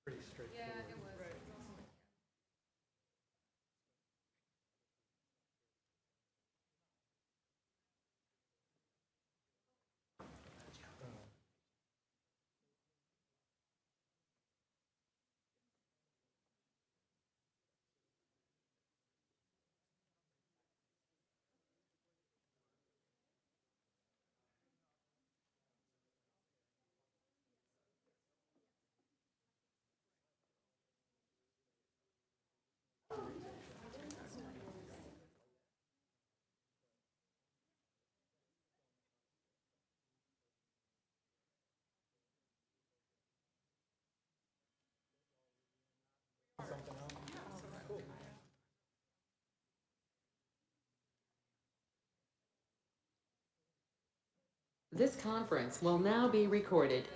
Pretty straightforward. Yeah, it was. Something else? Cool. This conference will now be recorded.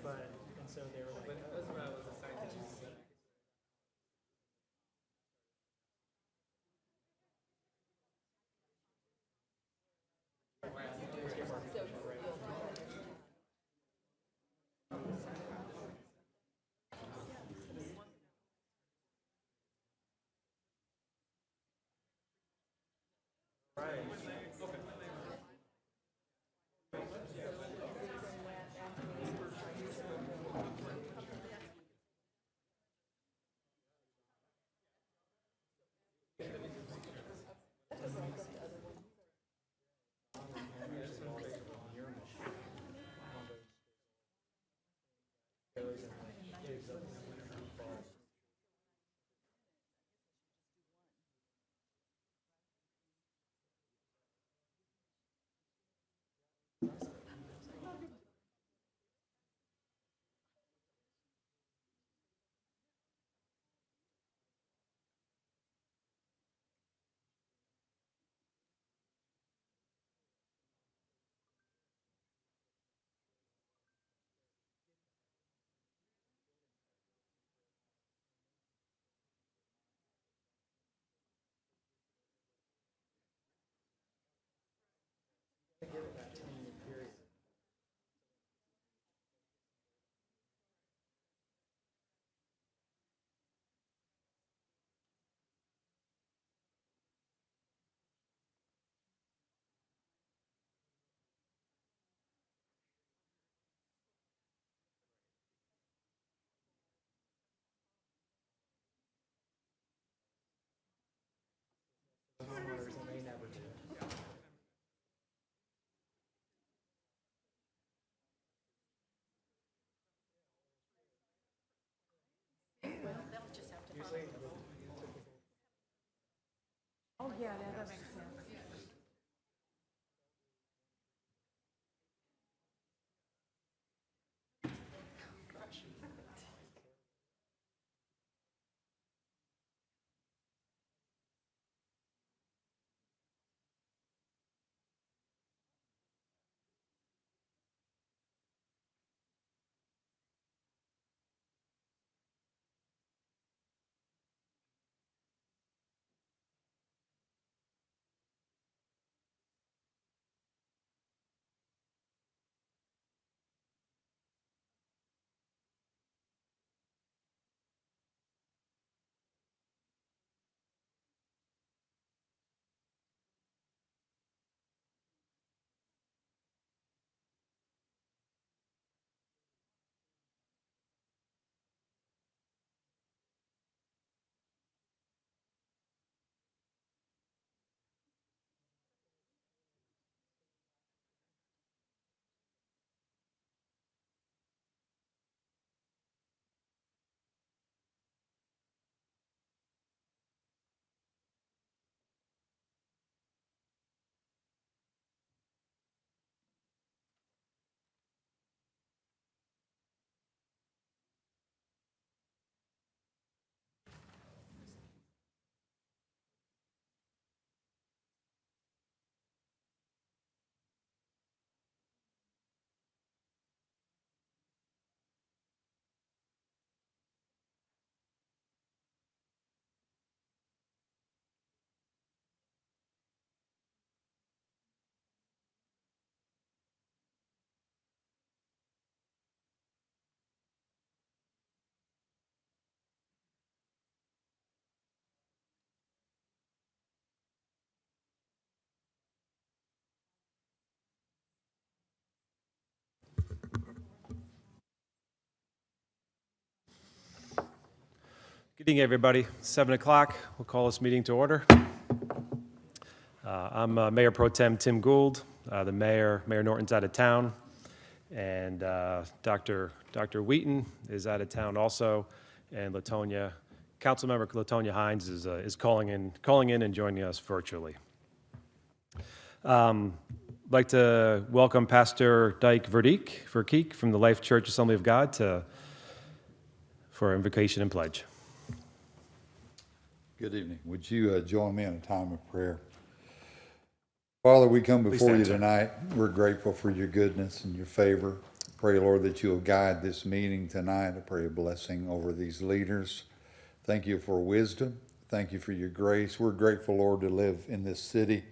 But, and so they were like, that's what I was assigned to do. Good evening, everybody. 7 o'clock. We'll call this meeting to order. I'm Mayor Pro Tem Tim Gould. The Mayor Norton's out of town, and Dr. Wheaton is out of town also, and Councilmember Latonia Hines is calling in and joining us virtually. I'd like to welcome Pastor Dyke Verkeek from the Life Church Assembly of God for invocation and pledge. Good evening. Would you join me in a time of prayer? Father, we come before you tonight. We're grateful for your goodness and your favor. Pray, Lord, that you'll guide this meeting tonight. I pray a blessing over these leaders. Thank you for wisdom. Thank you for your grace. We're grateful, Lord, to live in this city,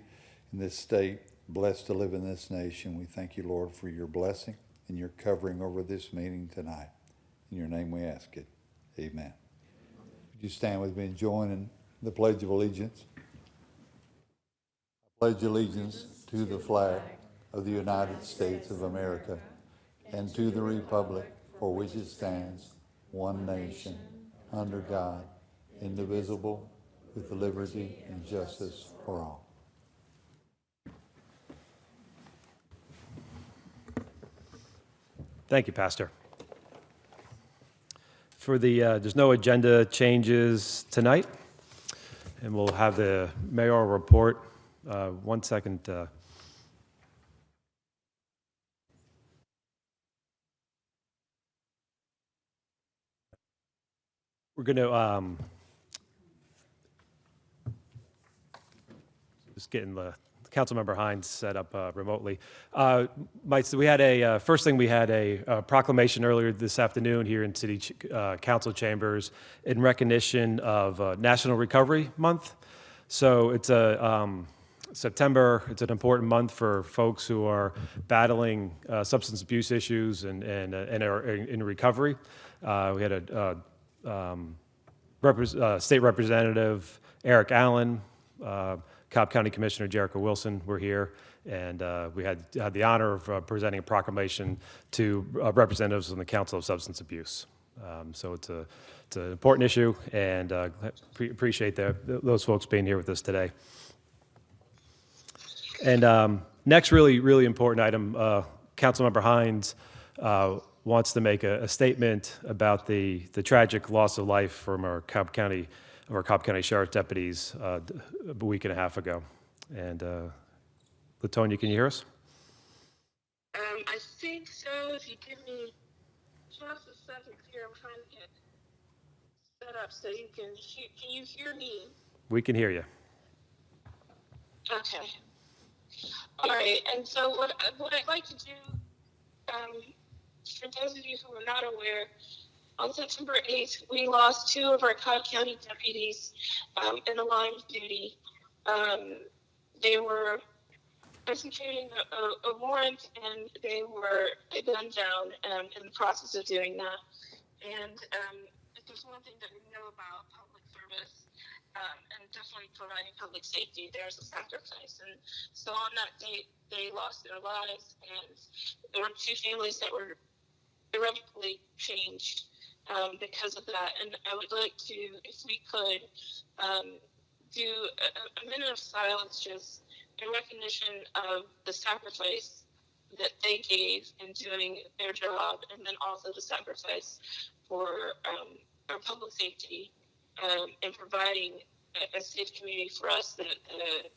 in this state, blessed to live in this nation. We thank you, Lord, for your blessing and your covering over this meeting tonight. In your name we ask it. Amen. Would you stand with me and join in the Pledge of Allegiance? I pledge allegiance to the flag of the United States of America and to the republic for which it stands, one nation, under God, indivisible, with liberty and justice for all. Thank you, Pastor. There's no agenda changes tonight, and we'll have the mayoral report. 1 second. We're going to just getting the Councilmember Hines set up remotely. We had first thing, we had a proclamation earlier this afternoon here in City Council chambers in recognition of National Recovery Month. So it's September. It's an important month for folks who are battling substance abuse issues and are in recovery. We had a state representative, Eric Allen, Cobb County Commissioner Jericho Wilson were here, and we had the honor of presenting a proclamation to representatives on the Council of Substance Abuse. So it's an important issue, and appreciate those folks being here with us today. And next really important item, Councilmember Hines wants to make a statement about the tragic loss of life from our Cobb County Sheriff's deputies a week and a half ago. And Latonia, can you hear us? I think so. If you give me just a second here, I'm trying to get set up so you can you hear me? We can hear you. Okay. All right. And so what I'd like to do, for those of you who are not aware, on September 8th, we lost two of our Cobb County deputies in the line of duty. They were executing a warrant, and they were gunned down in the process of doing that. And if there's one thing that we know about public service, and definitely providing public safety, there's a sacrifice. And so on that date, they lost their lives, and there were two families that were irrevocably changed because of that. And I would like to, if we could, do a minute of silence just in recognition of the sacrifice that they gave in doing their job, and then also the sacrifice for our public safety and providing a safe community for us, the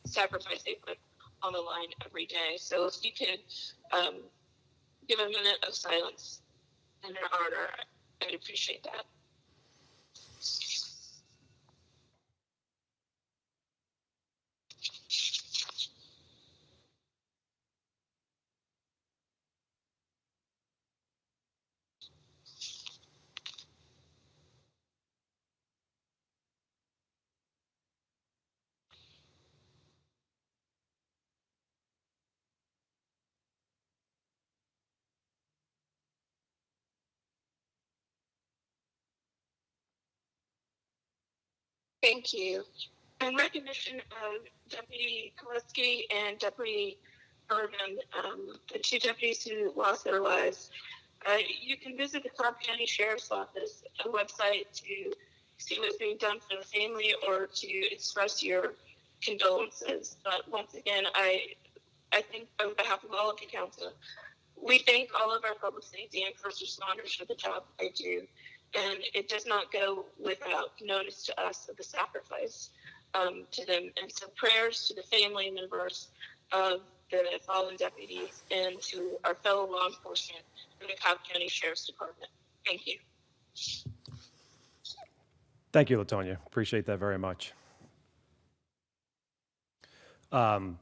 sacrifice they put on the line every day. So if you could give a minute of silence in their honor, I'd appreciate that. Thank you. In recognition of Deputy Koleski and Deputy Urban, the two deputies who lost their lives, you can visit the Cobb County Sheriff's Office website to see what's being done for the family or to express your condolences. But once again, I think on behalf of all of the council, we thank all of our public safety and first responders for the job they do. And it does not go without notice to us of the sacrifice to them. And so prayers to the family members of the fallen deputies and to our fellow law enforcement in the Cobb County Sheriff's Department. Thank you. Thank you, LaTonya. Appreciate that very much. And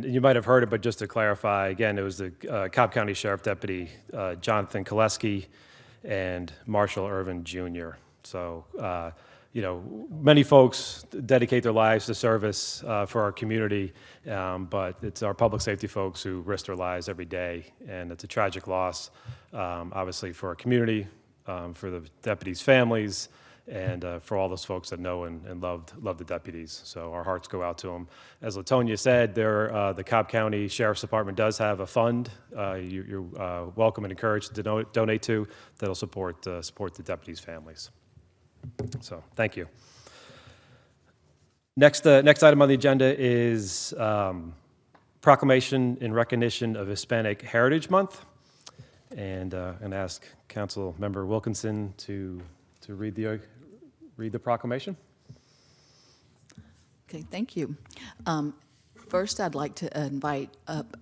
you might have heard it, but just to clarify, again, it was the Cobb County Sheriff Deputy Jonathan Koleski and Marshall Irvin Jr. So, many folks dedicate their lives to service for our community, but it's our public safety folks who risk their lives every day, and it's a tragic loss, obviously, for our community, for the deputies' families, and for all those folks that know and loved the deputies. So our hearts go out to them. As LaTonya said, the Cobb County Sheriff's Department does have a fund you're welcome and encouraged to donate to that'll support the deputies' families. So thank you. Next item on the agenda is proclamation in recognition of Hispanic Heritage Month. And I'm going to ask Council Member Wilkinson to read the proclamation. Okay, thank you. First, I'd like to invite up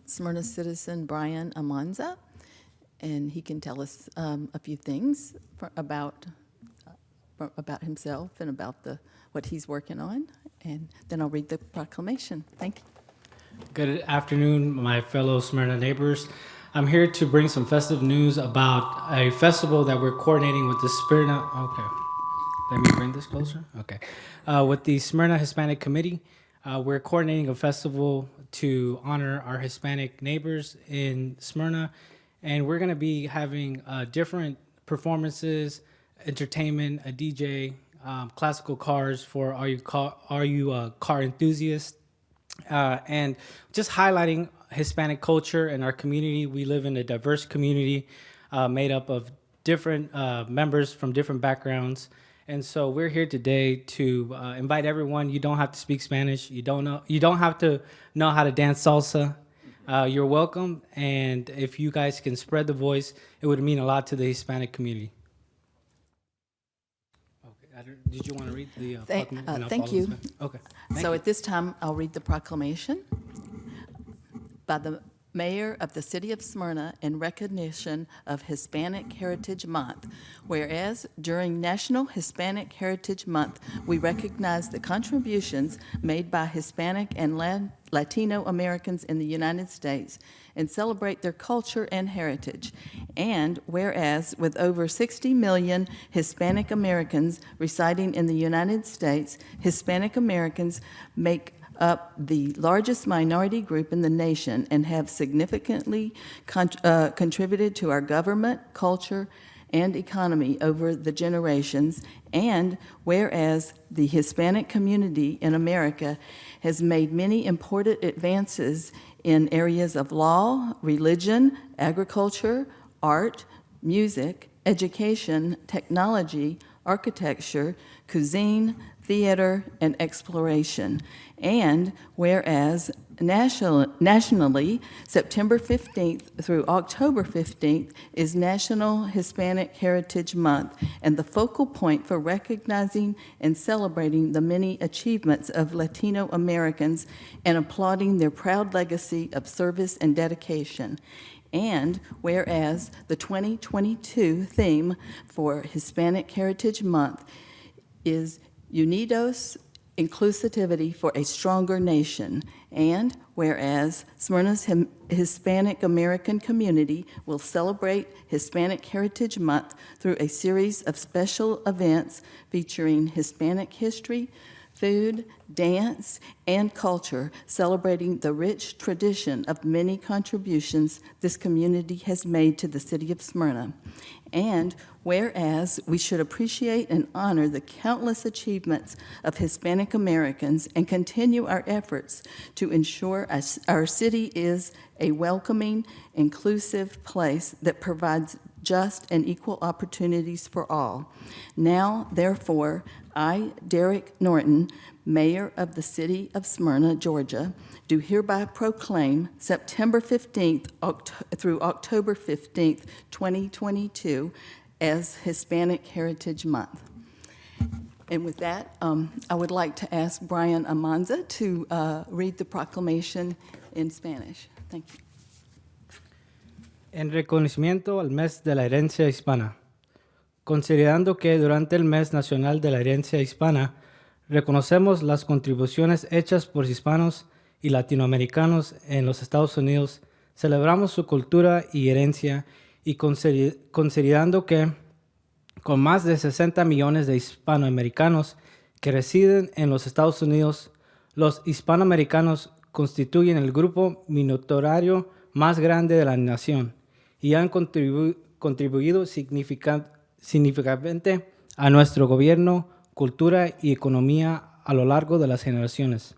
Smyrna citizen Brian Amanza, and he can tell us a few things about himself and about what he's working on, and then I'll read the proclamation. Thank you. Good afternoon, my fellow Smyrna neighbors. I'm here to bring some festive news about a festival that we're coordinating with the Smyrna. Okay, let me bring this closer. Okay, with the Smyrna Hispanic Committee, we're coordinating a festival to honor our Hispanic neighbors in Smyrna, and we're going to be having different performances, entertainment, a DJ, classical cars for all you car enthusiasts, and just highlighting Hispanic culture in our community. We live in a diverse community made up of different members from different backgrounds. And so we're here today to invite everyone. You don't have to speak Spanish. You don't have to know how to dance salsa. You're welcome. And if you guys can spread the voice, it would mean a lot to the Hispanic community. Okay. Did you want to read the proclamation? Thank you. Okay. So at this time, I'll read the proclamation. By the Mayor of the City of Smyrna in recognition of Hispanic Heritage Month. Whereas during National Hispanic Heritage Month, we recognize the contributions made by Hispanic and Latino Americans in the United States and celebrate their culture and heritage. And whereas with over 60 million Hispanic Americans residing in the United States, Hispanic Americans make up the largest minority group in the nation and have significantly contributed to our government, culture, and economy over the generations. And whereas the Hispanic community in America has made many important advances in areas of law, religion, agriculture, art, music, education, technology, architecture, cuisine, theater, and exploration. And whereas nationally, September 15th through October 15th is National Hispanic Heritage Month, and the focal point for recognizing and celebrating the many achievements of Latino Americans and applauding their proud legacy of service and dedication. And whereas the 2022 theme for Hispanic Heritage Month is Unidos, Inclusivity for a Stronger Nation. And whereas Smyrna's Hispanic American community will celebrate Hispanic Heritage Month through a series of special events featuring Hispanic history, food, dance, and culture, celebrating the rich tradition of many contributions this community has made to the city of Smyrna. And whereas we should appreciate and honor the countless achievements of Hispanic Americans and continue our efforts to ensure our city is a welcoming, inclusive place that provides just, and equal opportunities for all. Now, therefore, I, Derek Norton, Mayor of the City of Smyrna, Georgia, do hereby proclaim September 15th through October 15th, 2022 as Hispanic Heritage Month. And with that, I would like to ask Brian Amanza to read the proclamation in Spanish. Thank you. En reconocimiento al mes de la herencia hispana, considerando que durante el mes nacional de la herencia hispana reconocemos las contribuciones hechas por hispanos y latinoamericanos en los Estados Unidos, celebramos su cultura y herencia y considerando que con más de 60 millones de hispanoamericanos que residen en los Estados Unidos, los hispanoamericanos constituyen el grupo minoritario más grande de la nación y han contribuido significativamente a nuestro gobierno, cultura y economía a lo largo de las generaciones.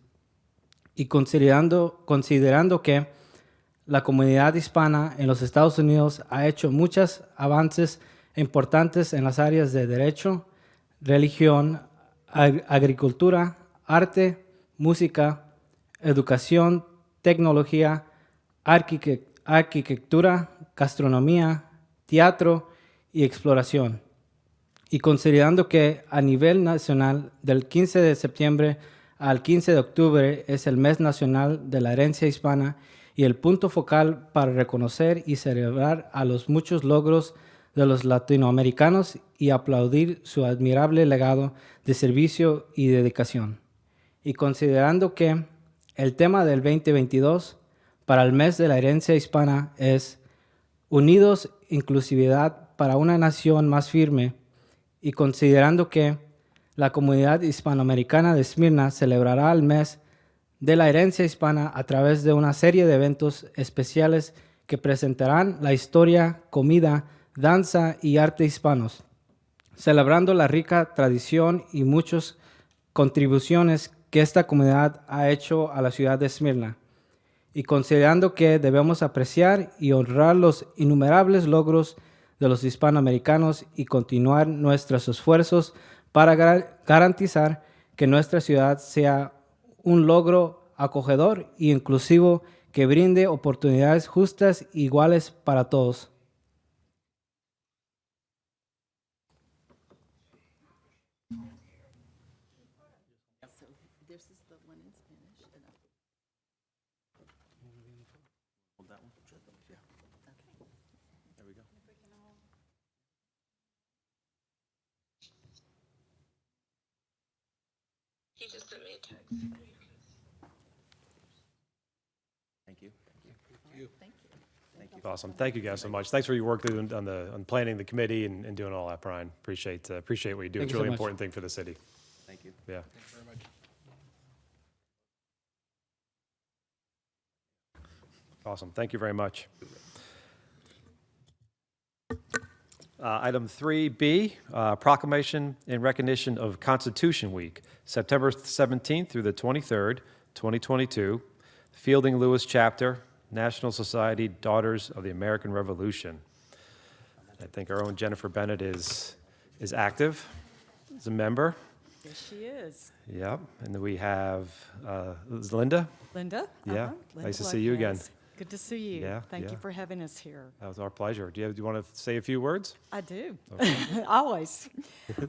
Y considerando que la comunidad hispana en los Estados Unidos ha hecho muchos avances importantes en las áreas de derecho, religión, agricultura, arte, música, educación, tecnología, arquitectura, gastronomía, teatro y exploración. Y considerando que a nivel nacional, del 15 de septiembre al 15 de octubre es el mes nacional de la herencia hispana y el punto focal para reconocer y celebrar a los muchos logros de los latinoamericanos y aplaudir su admirable legado de servicio y dedicación. Y considerando que el tema del 2022 para el mes de la herencia hispana es Unidos, inclusividad para una nación más firme, y considerando que la comunidad hispanoamericana de Esmirna celebrará el mes de la herencia hispana a través de una serie de eventos especiales que presentarán la historia, comida, danza y arte hispanos, celebrando la rica tradición y muchas contribuciones que esta comunidad ha hecho a la ciudad de Esmirna, y considerando que debemos apreciar y honrar los innumerables logros de los hispanoamericanos y continuar nuestros esfuerzos para garantizar que nuestra ciudad sea un logro acogedor y inclusivo que brinde oportunidades justas e iguales para todos. He just sent me a text. Awesome. Thank you guys so much. Thanks for your work on planning the committee and doing all that, Brian. Appreciate what you do. Thank It's you a so really much. important thing for the city. Thank you. Yeah. Awesome. Thank you very much. Item 3B, proclamation in recognition of Constitution Week, September 17th through the 23rd, 2022, Fielding Lewis Chapter, National Society Daughters of the American Revolution. I think our own Jennifer Bennett is active as a member. Yes, she is. Yep. And then we have Linda. Linda? Yeah. Uh-huh. Nice to Linda see you again. Lopez. Good to see you. Yeah, Thank yeah. you for having us here. That was our pleasure. Do you want to say a few words? I do, always.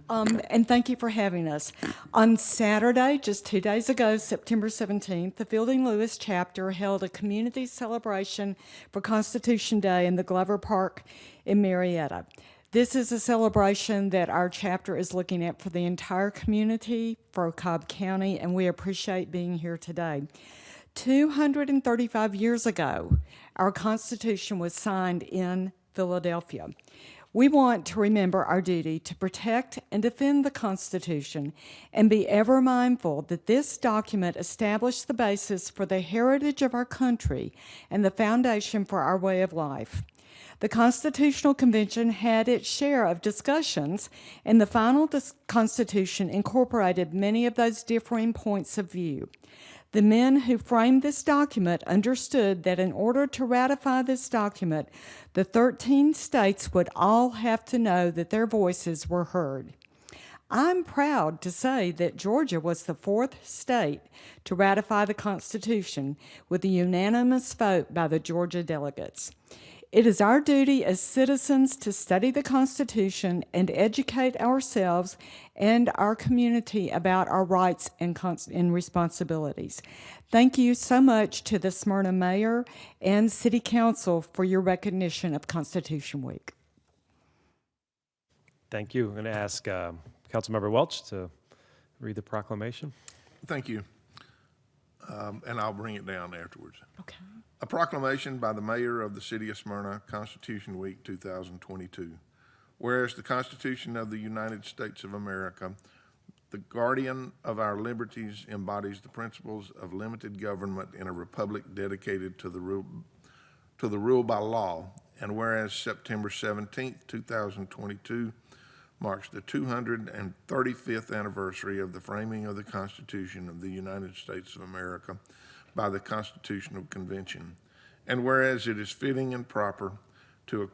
And thank you for having us. On Saturday, just 2 days ago, September 17th, the Fielding Lewis chapter held a community celebration for Constitution Day in the Glover Park in Marietta. This is a celebration that our chapter is looking at for the entire community, for Cobb County, and we appreciate being here today. 235 years ago, our Constitution was signed in Philadelphia. We want to remember our duty to protect and defend the Constitution and be ever mindful that this document established the basis for the heritage of our country and the foundation for our way of life. The Constitutional Convention had its share of discussions, and the final Constitution incorporated many of those differing points of view. The men who framed this document understood that in order to ratify this document, the 13 states would all have to know that their voices were heard. I'm proud to say that Georgia was the 4th state to ratify the Constitution with a unanimous vote by the Georgia delegates. It is our duty as citizens to study the Constitution and educate ourselves and our community about our rights and responsibilities. Thank you so much to the Smyrna Mayor and City Council for your recognition of Constitution Week. Thank you. I'm going to ask Councilmember Welch to read the proclamation. Thank you. And I'll bring it down afterwards. Okay. A proclamation by the Mayor of the City of Smyrna, Constitution Week 2022. Whereas the Constitution of the United States of America, the guardian of our liberties, embodies the principles of limited government in a republic dedicated to the rule by law. And whereas September 17th, 2022 marks the 235th anniversary of the framing of the Constitution of the United States of America by the Constitutional Convention. And whereas it is fitting and proper to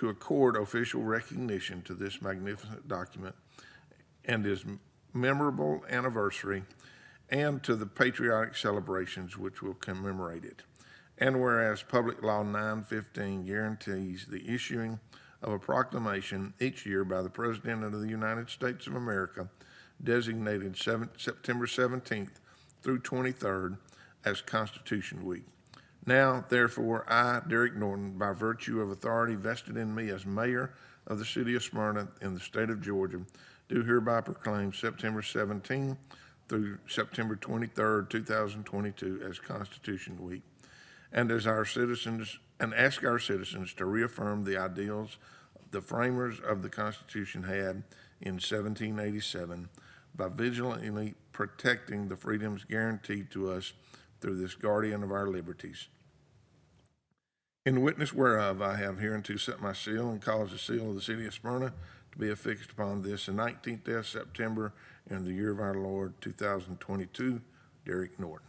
accord official recognition to this magnificent document and its memorable anniversary, and to the patriotic celebrations which will commemorate it. And whereas Public Law 915 guarantees the issuing of a proclamation each year by the President of the United States of America, designated September 17th through 23rd as Constitution Week. Now, therefore, I, Derek Norton, by virtue of authority vested in me as Mayor of the City of Smyrna in the state of Georgia, do hereby proclaim September 17th through September 23rd, 2022 as Constitution Week, and as our citizens, and ask our citizens to reaffirm the ideals the framers of the Constitution had in 1787 by vigilantly protecting the freedoms guaranteed to us through this guardian of our liberties. In witness whereof, I have hereunto set my seal and caused the seal of the City of Smyrna to be affixed upon this the 19th day of September in the year of our Lord 2022. Derek Norton.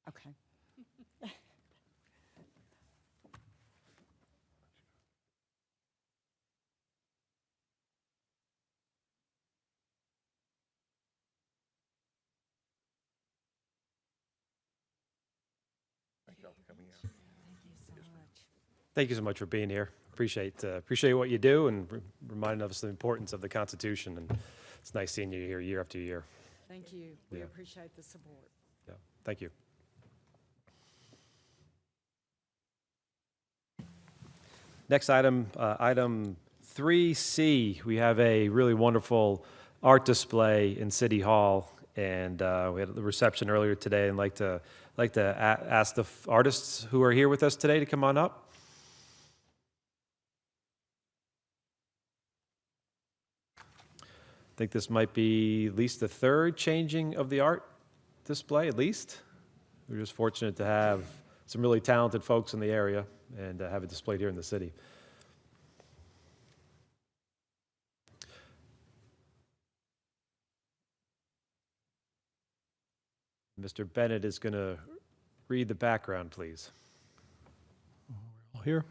Okay. Thank y'all for coming out. Thank you so much for being here. Appreciate what you do and reminding us the importance of the Constitution. And it's nice seeing you here year after year. Thank you. We Yeah. appreciate the support. Yeah, thank you. Next item, item 3C. We have a really wonderful art display in City Hall, and we had the reception earlier today. And like to ask the artists who are here with us today to come on up. I think this might be at least the third changing of the art display, at least. We're just fortunate to have some really talented folks in the area and have it displayed here in the city. Mr. Bennett is going to read the background, please. Here.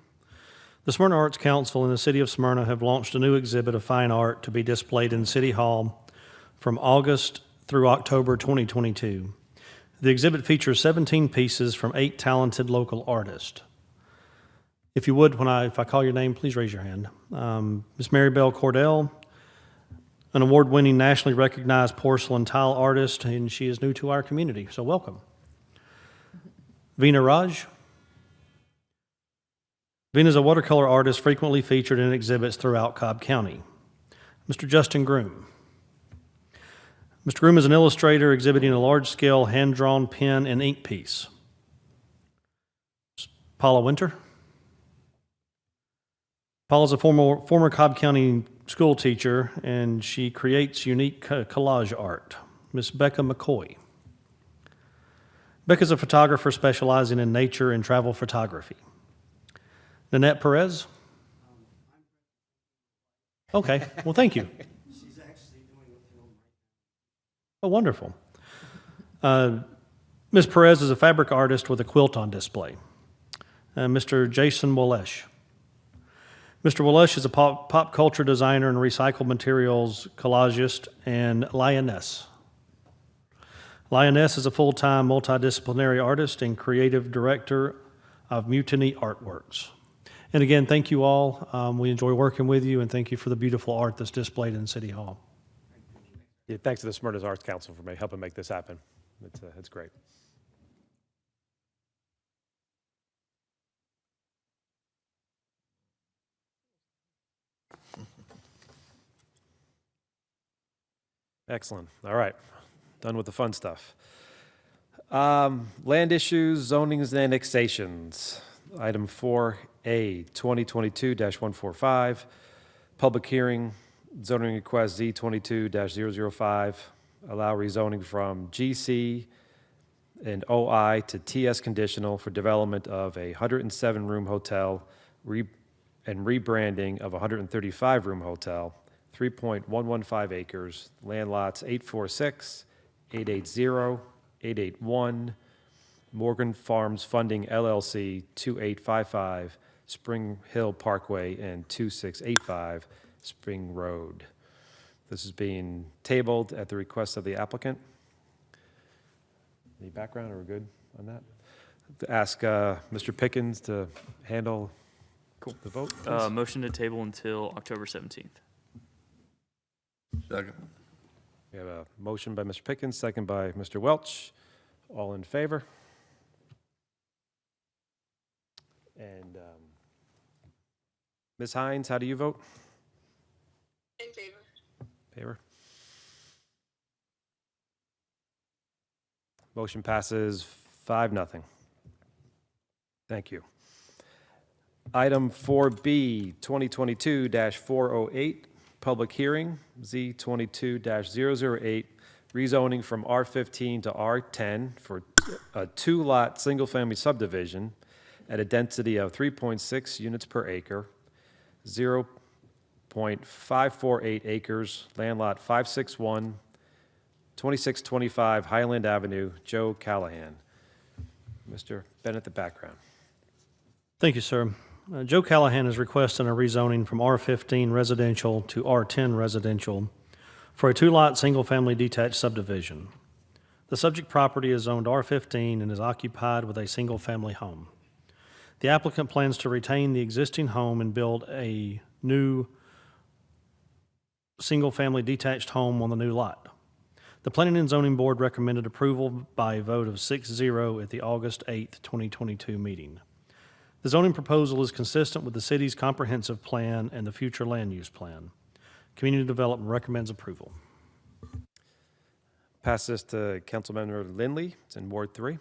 The Smyrna Arts Council and the City of Smyrna have launched a new exhibit of fine art to be displayed in City Hall from August through October 2022. The exhibit features 17 pieces from 8 talented local artists. If you would, if I call your name, please raise your hand. Ms. Mary Bell Cordell, an award-winning, nationally recognized porcelain tile artist, and she is new to our community, so welcome. Veena Raj. Veena is a watercolor artist frequently featured in exhibits throughout Cobb County. Mr. Justin Groom. Mr. Groom is an illustrator exhibiting a large-scale hand-drawn pen and ink piece. Paula Winter. Paula is a former Cobb County school teacher, and she creates unique collage art. Miss Becca McCoy. Beck is a photographer specializing in nature and travel photography. Nanette Perez? Okay, well, thank you. She's actually doing a film. Oh, wonderful. Ms. Perez is a fabric artist with a quilt on display. Mr. Jason Walesh. Mr. Walesh is a pop culture designer and recycled materials collagist and lioness. Lioness is a full-time multidisciplinary artist and creative director of Mutiny Artworks. And again, thank you all. We enjoy working with you, and thank you for the beautiful art that's displayed in City Hall. Yeah, thanks to the Smyrna's Arts Council for helping make this happen. It's great. Excellent. All right. Done with the fun stuff. Land issues, zonings, and annexations. Item 4A, 2022-145. Public hearing, zoning request Z22-005. Allow rezoning from GC and OI to TS conditional for development of a 107-room hotel and rebranding of a 135-room hotel. 3.115 acres, land lots 846, 880, 881, Morgan Farms Funding LLC, 2855, Spring Hill Parkway, and 2685, Spring Road. This is being tabled at the request of the applicant. Any background, or we're good on that? To ask Mr. Pickens to handle the vote, please. Motion to table until October 17th. Second. We have a motion by Mr. Pickens, second by Mr. Welch. All in favor? And Ms. Hines, how do you vote? In favor. Favor? Motion passes 5-0. Thank you. Item 4B, 2022-408, public hearing, Z22-008, rezoning from R15 to R10 for a two-lot, single-family subdivision at a density of 3.6 units per acre, 0.548 acres, land lot 561, 2625 Highland Avenue, Joe Callahan. Mr. Bennett, the background. Thank you, sir. Joe Callahan is requesting a rezoning from R15 residential to R10 residential for a two-lot, single-family detached subdivision. The subject property is zoned R15 and is occupied with a single-family home. The applicant plans to retain the existing home and build a new single-family detached home on the new lot. The Planning and Zoning Board recommended approval by a vote of 6-0 at the August 8, 2022 meeting. The zoning proposal is consistent with the city's comprehensive plan and the future land use plan. Community Development recommends approval. Pass this to Councilmember Lindley. It's in Ward 3.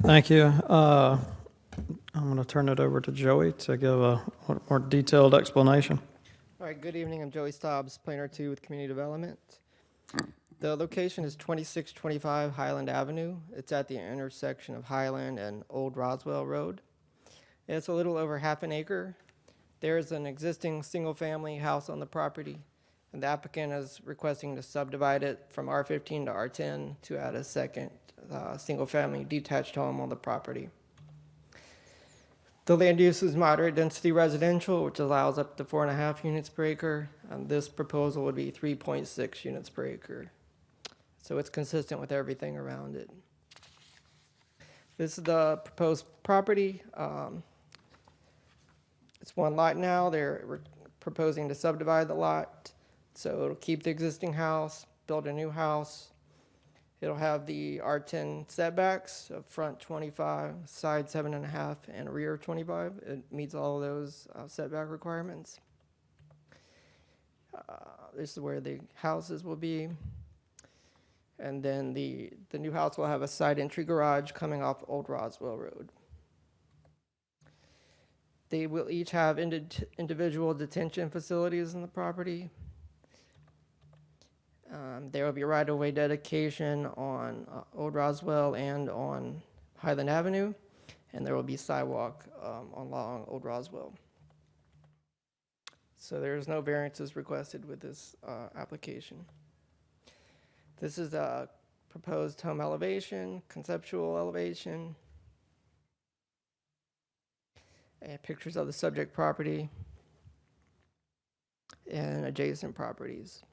Thank you. I'm going to turn it over to Joey to give a more detailed explanation. All right, good evening. I'm Joey Stobbs, Planner 2 with Community Development. The location is 2625 Highland Avenue. It's at the intersection of Highland and Old Roswell Road. It's a little over half an acre. There's an existing single-family house on the property, and the applicant is requesting to subdivide it from R15 to R10 to add a second single-family detached home on the property. The land use is moderate density residential, which allows up to 4.5 units per acre, and this proposal would be 3.6 units per acre. So it's consistent with everything around it. This is the proposed property. It's one lot now. They're proposing to subdivide the lot. So it'll keep the existing house, build a new house. It'll have the R10 setbacks of front 25, side 7.5, and rear 25. It meets all of those setback requirements. This is where the houses will be. And then the new house will have a side entry garage coming off Old Roswell Road. They will each have individual detention facilities in the property. There will be right-of-way dedication on Old Roswell and on Highland Avenue, and there will be sidewalk along Old Roswell. So there's no variances requested with this application. This is a proposed home elevation, conceptual elevation, and pictures of the subject property and adjacent properties.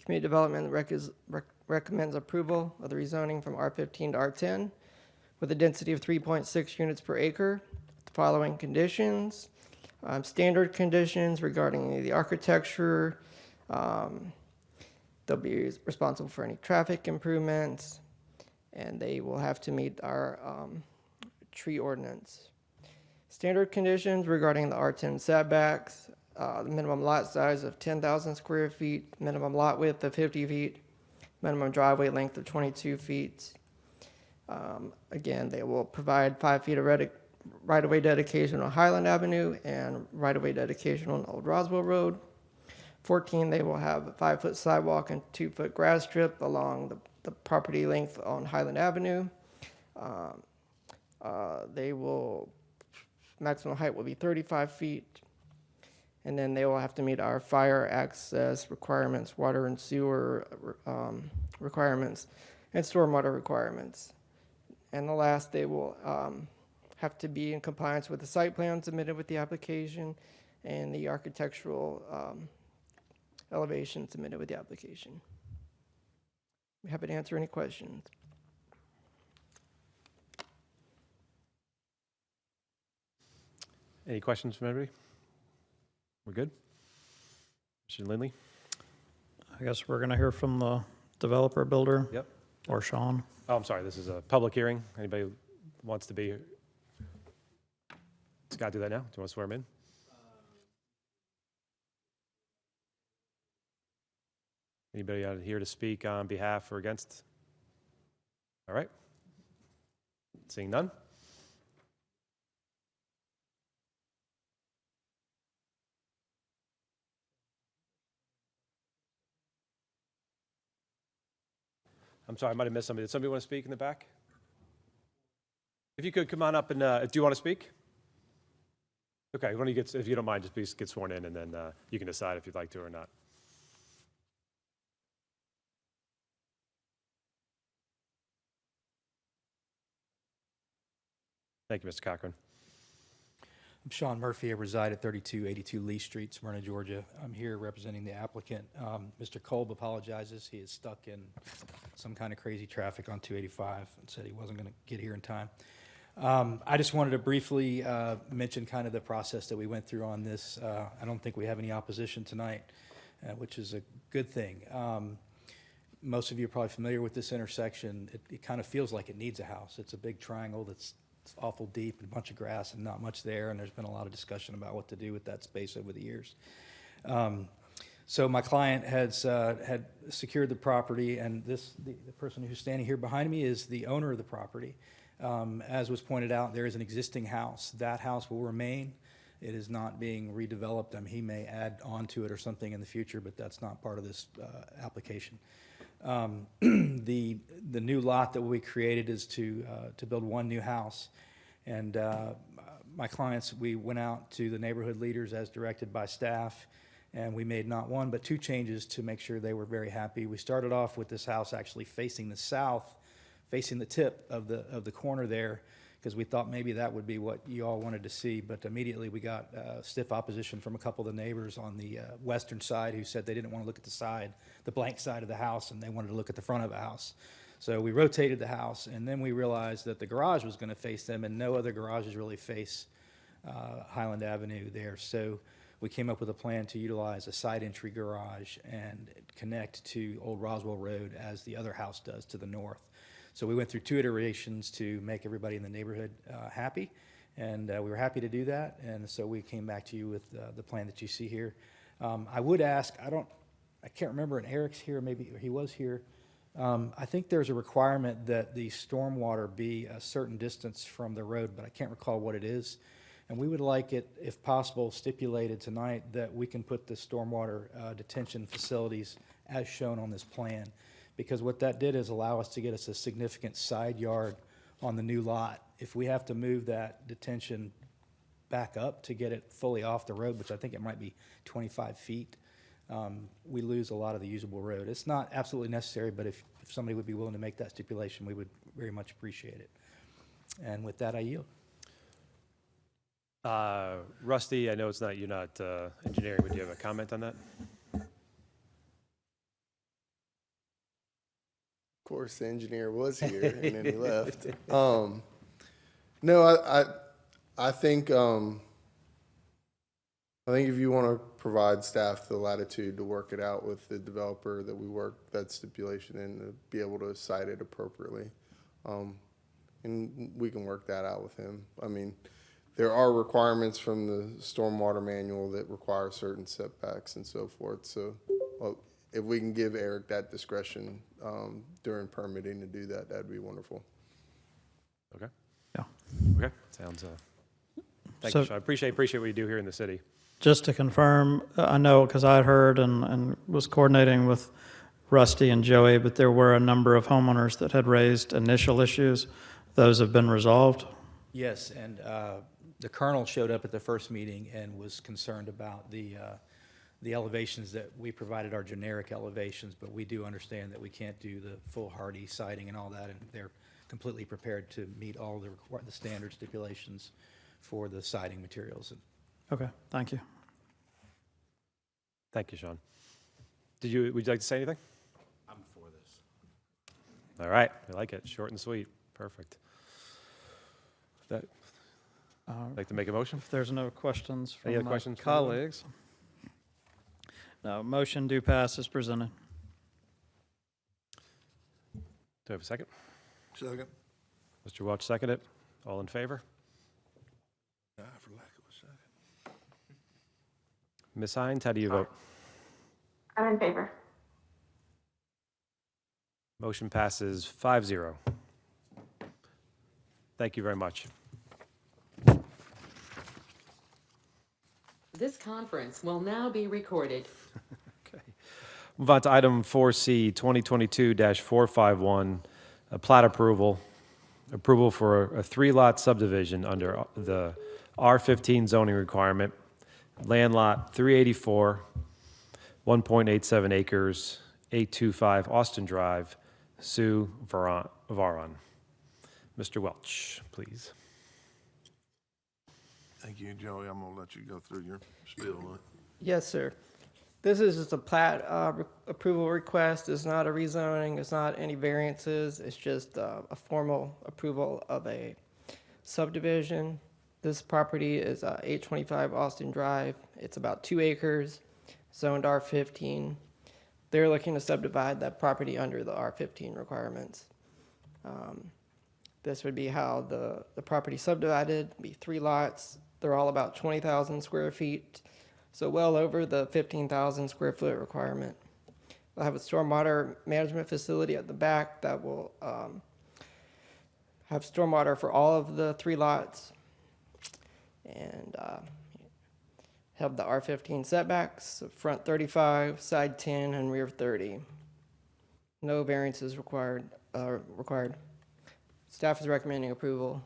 Community Development recommends approval of the rezoning from R15 to R10 with a density of 3.6 units per acre. The following conditions, standard conditions regarding the architecture. They'll be responsible for any traffic improvements, and they will have to meet our tree ordinance. Standard conditions regarding the R10 setbacks, the minimum lot size of 10,000 square feet, minimum lot width of 50 feet, minimum driveway length of 22 feet. Again, they will provide 5 feet of right-of-way dedication on Highland Avenue and right-of-way dedication on Old Roswell Road. 14, they will have a 5-foot sidewalk and 2-foot grass strip along the property length on Highland Avenue. Maximum height will be 35 feet. And then they will have to meet our fire access requirements, water and sewer requirements, and stormwater requirements. And the last, they will have to be in compliance with the site plan submitted with the application and the architectural elevation submitted with the application. I'm happy to answer any questions. Any questions from anybody? We're good? Mr. Lindley? I guess we're going to hear from the developer builder. Yep. Or Sean. Oh, I'm sorry, this is a public hearing. Anybody who wants to be? Scott, do that now? Do you want to swear him in? Anybody out here to speak on behalf or against? All right. Seeing none? I'm sorry, I might have missed somebody. Did somebody want to speak in the back? If you could come on up and, do you want to speak? Okay, why don't you get, if you don't mind, just please get sworn in and then you can decide if you'd like to or not. Thank you, Mr. Cochran. I'm Sean Murphy. I reside at 3282 Lee Street, Smyrna, Georgia. I'm here representing the applicant. Mr. Kolb apologizes. He is stuck in some kind of crazy traffic on 285 and said he wasn't going to get here in time. I just wanted to briefly mention kind of the process that we went through on this. I don't think we have any opposition tonight, which is a good thing. Most of you are probably familiar with this intersection. It kind of feels like it needs a house. It's a big triangle that's awful deep and a bunch of grass and not much there, and there's been a lot of discussion about what to do with that space over the years. So my client had secured the property, and the person who's standing here behind me is the owner of the property. As was pointed out, there is an existing house. That house will remain. It is not being redeveloped. He may add on to it or something in the future, but that's not part of this application. The new lot that we created is to build one new house, and my clients, we went out to the neighborhood leaders as directed by staff, and we made not one but two changes to make sure they were very happy. We started off with this house actually facing the south, facing the tip of the corner there, because we thought maybe that would be what you all wanted to see, but immediately we got stiff opposition from a couple of the neighbors on the western side who said they didn't want to look at the blank side of the house, and they wanted to look at the front of the house. So we rotated the house, and then we realized that the garage was going to face them, and no other garages really face Highland Avenue there. So we came up with a plan to utilize a side entry garage and connect to Old Roswell Road as the other house does to the north. So we went through two iterations to make everybody in the neighborhood happy, and we were happy to do that, and so we came back to you with the plan that you see here. I would ask, I can't remember, and Eric's here, maybe he was here. I think there's a requirement that the stormwater be a certain distance from the road, but I can't recall what it is. And we would like it, if possible, stipulated tonight that we can put the stormwater detention facilities as shown on this plan. Because what that did is allow us to get us a significant side yard on the new lot. If we have to move that detention back up to get it fully off the road, which I think it might be 25 feet, we lose a lot of the usable road. It's not absolutely necessary, but if somebody would be willing to make that stipulation, we would very much appreciate it. And with that, I yield. Rusty, I know you're not engineering, but do you have a comment on that? Of course, the engineer was here and then he left. No, I think if you want to provide staff the latitude to work it out with the developer, that we work that stipulation in to be able to cite it appropriately. And we can work that out with him. I mean, there are requirements from the stormwater manual that require certain setbacks and so forth. So if we can give Eric that discretion during permitting to do that, that'd be wonderful. Okay. Yeah. Okay. Sounds. Thank So- you, Sean. Appreciate what you do here in the city. Just to confirm, I know because I had heard and was coordinating with Rusty and Joey, but there were a number of homeowners that had raised initial issues. Those have been resolved? Yes, and the colonel showed up at the first meeting and was concerned about the elevations that we provided, our generic elevations, but we do understand that we can't do the full hardy siding and all that, and they're completely prepared to meet all the standard stipulations for the siding materials. Okay, thank you. Thank you, Sean. Would you like to say anything? I'm for this. All right. I like it. Short and sweet. Perfect. Like to make a motion? If there's no questions Any from other my questions from anyone? colleagues. No, motion do pass as presented. Do I have a second? Second. Mr. Welch, second it. All in favor? For lack of a second. Ms. Hines, how do you vote? I'm in favor. Motion passes 5-0. Thank you very much. This conference will now be recorded. Okay. Move on to item 4C, 2022-451, a plat approval. Approval for a 3-lot subdivision under the R15 zoning requirement. Land lot 384, 1.87 acres, 825 Austin Drive, Sue Varon. Mr. Welch, please. Thank you, Joey. I'm gonna let you go through your spiel on it. Yes, sir. This is just a plat approval request. It's not a rezoning. It's not any variances. It's just a formal approval of a subdivision. This property is 825 Austin Drive. It's about 2 acres, zoned R15. They're looking to subdivide that property under the R15 requirements. This would be how the property subdivided, be 3 lots. They're all about 20,000 square feet, so well over the 15,000 square foot requirement. We'll have a stormwater management facility at the back that will have stormwater for all of the 3 lots, and have the R15 setbacks, front 35, side 10, and rear 30. No variances required. Staff is recommending approval.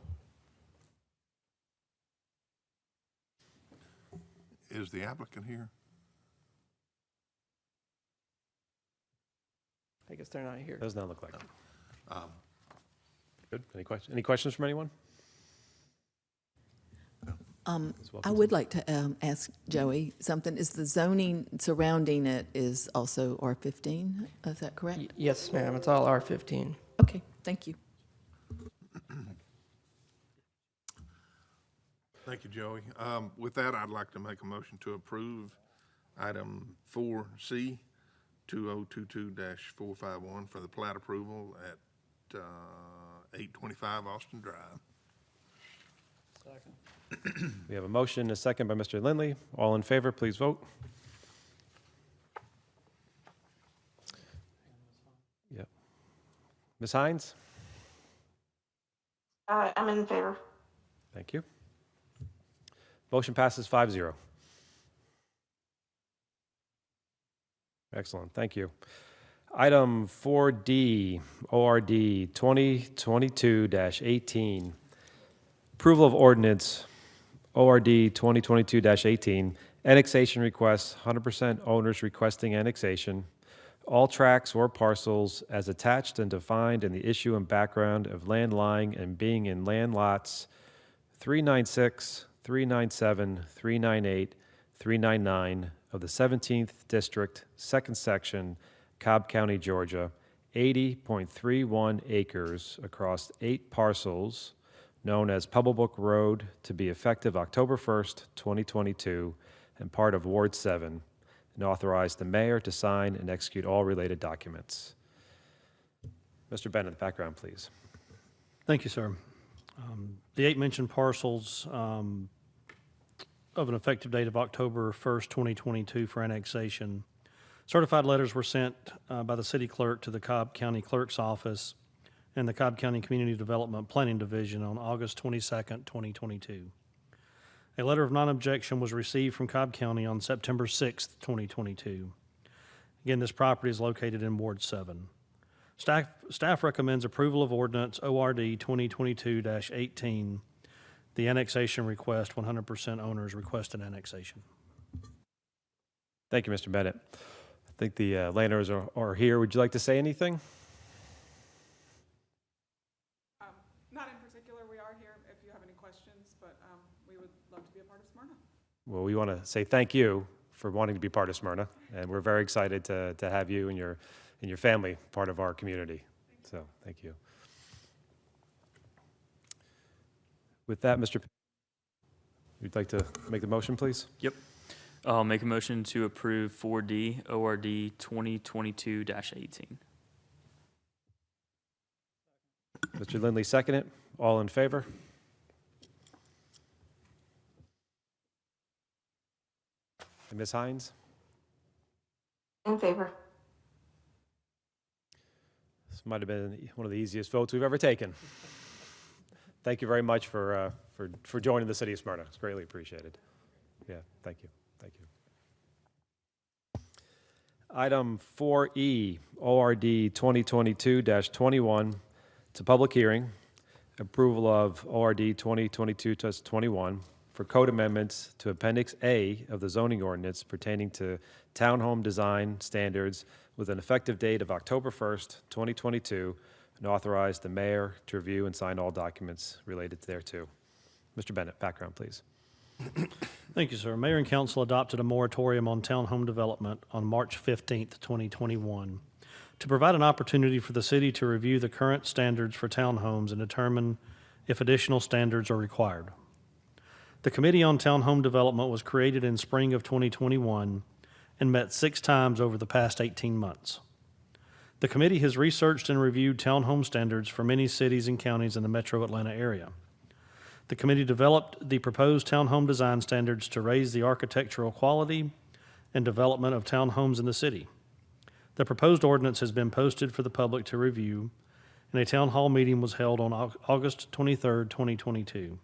Is the applicant here? I guess they're not here. Does not look like it. Good. Any questions from anyone? I would like to ask Joey something. Is the zoning surrounding it is also R15? Is that correct? Yes, ma'am. It's all R15. Okay, thank you. Thank you, Joey. With that, I'd like to make a motion to approve item 4C, 2022-451 for the plat approval at 825 Austin Drive. We have a motion and a second by Mr. Lindley. All in favor, please vote. Yep. Ms. Hines? I'm in favor. Thank you. Motion passes 5-0. Excellent, thank you. Item 4D, ORD 2022-18. Approval of ordinance, ORD 2022-18, annexation requests, 100% owners requesting annexation, all tracts or parcels as attached and defined in the issue and background of land lying and being in land lots 396, 397, 398, 399 of the 17th District, 2nd Section, Cobb County, Georgia, 80.31 acres across 8 parcels known as Pebblebrook Road to be effective October 1st, 2022, and part of Ward 7, and authorize the mayor to sign and execute all related documents. Mr. Bennett, background, please. Thank you, sir. The 8 mentioned parcels of an effective date of October 1st, 2022 for annexation. Certified letters were sent by the city clerk to the Cobb County Clerk's Office and the Cobb County Community Development Planning Division on August 22nd, 2022. A letter of non-objection was received from Cobb County on September 6th, 2022. Again, this property is located in Ward 7. Staff recommends approval of ordinance ORD 2022-18, the annexation request, 100% owners request an annexation. Thank you, Mr. Bennett. I think the landowners are here. Would you like to say anything? Not in particular. We are here if you have any questions, but we would love to be a part of Smyrna. Well, we want to say thank you for wanting to be part of Smyrna, and we're very excited to have you and your family part of our community. So, thank you. With that, Mr. You'd like to make the motion, please? Yep. I'll make a motion to approve 4D ORD 2022-18. Mr. Lindley, second it. All in favor? And Ms. Hines? In favor. This might have been one of the easiest votes we've ever taken. Thank you very much for joining the city of Smyrna. It's greatly appreciated. Yeah, thank you. Thank you. Item 4E, ORD 2022-21, to public hearing. Approval of ORD 2022-21 for code amendments to Appendix A of the zoning ordinance pertaining to townhome design standards with an effective date of October 1st, 2022, and authorize the mayor to review and sign all documents related thereto. Mr. Bennett, background, please. Thank you, sir. Mayor and council adopted a moratorium on townhome development on March 15th, 2021, to provide an opportunity for the city to review the current standards for townhomes and determine if additional standards are required. The Committee on Townhome Development was created in spring of 2021 and met 6 times over the past 18 months. The committee has researched and reviewed townhome standards for many cities and counties in the metro Atlanta area. The committee developed the proposed townhome design standards to raise the architectural quality and development of townhomes in the city. The proposed ordinance has been posted for the public to review, and a town hall meeting was held on August 23rd, 2022.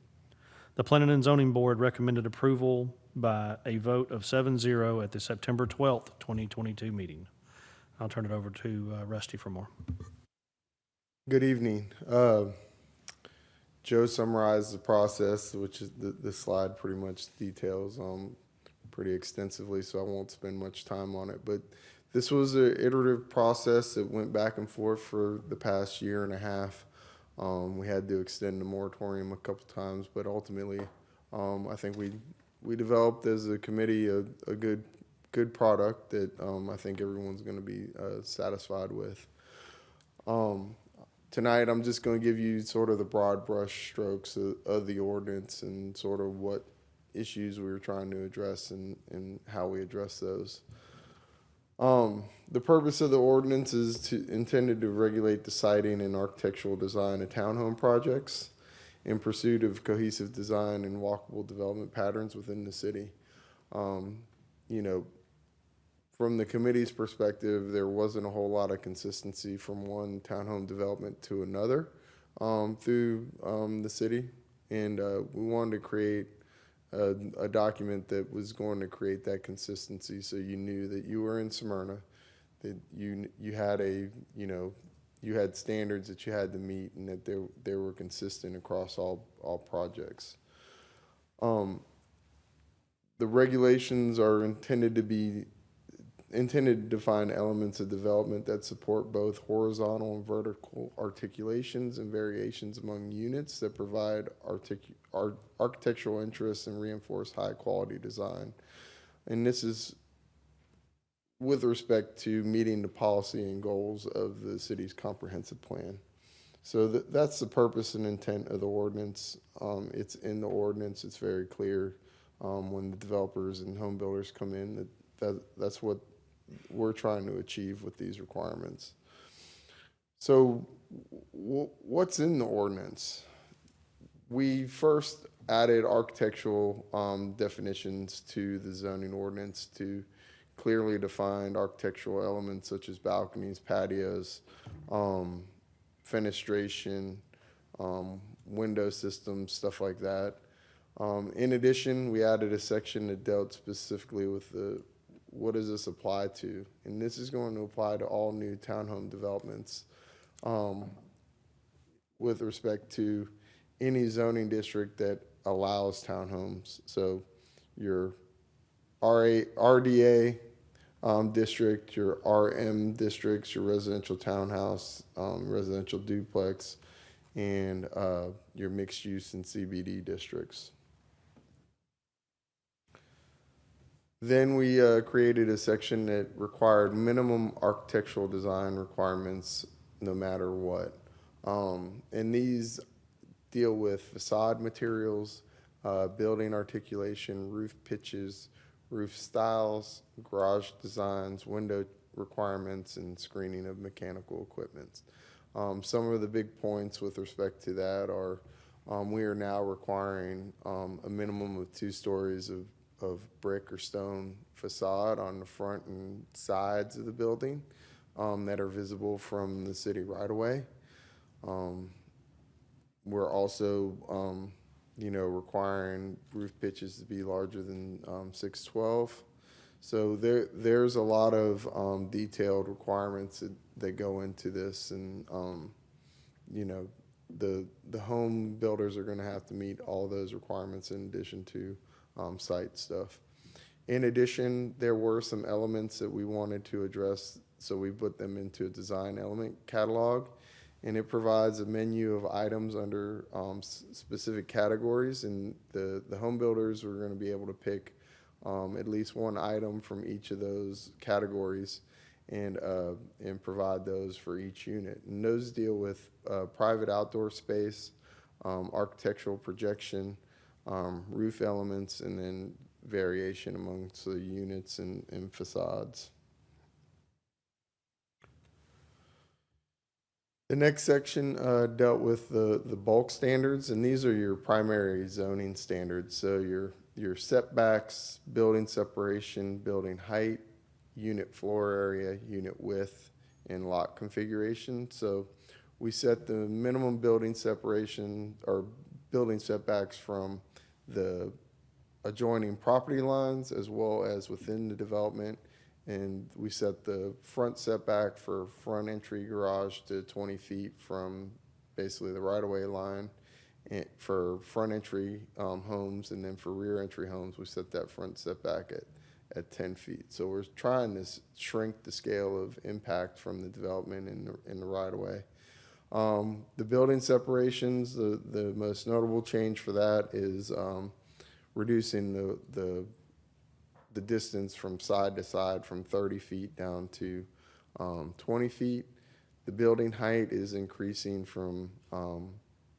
The Planning and Zoning Board recommended approval by a vote of 7-0 at the September 12th, 2022 meeting. I'll turn it over to Rusty for more. Good evening. Joe summarized the process, which is the slide pretty much details pretty extensively, so I won't spend much time on it. But this was an iterative process that went back and forth for the past year and a half. We had to extend the moratorium a couple times, but ultimately, I think we developed as a committee a good product that I think everyone's going to be satisfied with. Tonight, I'm just going to give you sort of the broad brush strokes of the ordinance and sort of what issues we were trying to address and how we address those. The purpose of the ordinance is intended to regulate the siting and architectural design of townhome projects in pursuit of cohesive design and walkable development patterns within the city. From the committee's perspective, there wasn't a whole lot of consistency from one townhome development to another through the city, and we wanted to create a document that was going to create that consistency, so you knew that you were in Smyrna, that you had you had standards that you had to meet, and that they were consistent across all projects. The regulations are intended to define elements of development that support both horizontal and vertical articulations and variations among units that provide architectural interests and reinforce high-quality design. And this is with respect to meeting the policy and goals of the city's comprehensive plan. So that's the purpose and intent of the ordinance. It's in the ordinance. It's very clear when the developers and home builders come in that's what we're trying to achieve with these requirements. So what's in the ordinance? We first added architectural definitions to the zoning ordinance to clearly define architectural elements such as balconies, patios, fenestration, window systems, stuff like that. In addition, we added a section that dealt specifically with what does this apply to? And this is going to apply to all new townhome developments with respect to any zoning district that allows townhomes. So your RDA district, your RM districts, your residential townhouse, residential duplex, and your mixed use and CBD districts. Then we created a section that required minimum architectural design requirements no matter what. And these deal with facade materials, building articulation, roof pitches, roof styles, garage designs, window requirements, and screening of mechanical equipment. Some of the big points with respect to that are we are now requiring a minimum of 2 stories of brick or stone facade on the front and sides of the building that are visible from the city right away. We're also requiring roof pitches to be larger than 612. So there's a lot of detailed requirements that go into this, and the home builders are going to have to meet all those requirements in addition to site stuff. In addition, there were some elements that we wanted to address, so we put them into a design element catalog, and it provides a menu of items under specific categories, and the home builders are going to be able to pick at least one item from each of those categories and provide those for each unit. And those deal with private outdoor space, architectural projection, roof elements, and then variation amongst the units and facades. The next section dealt with the bulk standards, and these are your primary zoning standards. So your setbacks, building separation, building height, unit floor area, unit width, and lot configuration. So we set the minimum building separation or building setbacks from the adjoining property lines as well as within the development. And we set the front setback for front entry garage to 20 feet from basically the right-of-way line. And for front entry homes, and then for rear entry homes, we set that front setback at 10 feet. So we're trying to shrink the scale of impact from the development in the right-of-way. The building separations, the most notable change for that is reducing the distance from side to side from 30 feet down to 20 feet. The building height is increasing from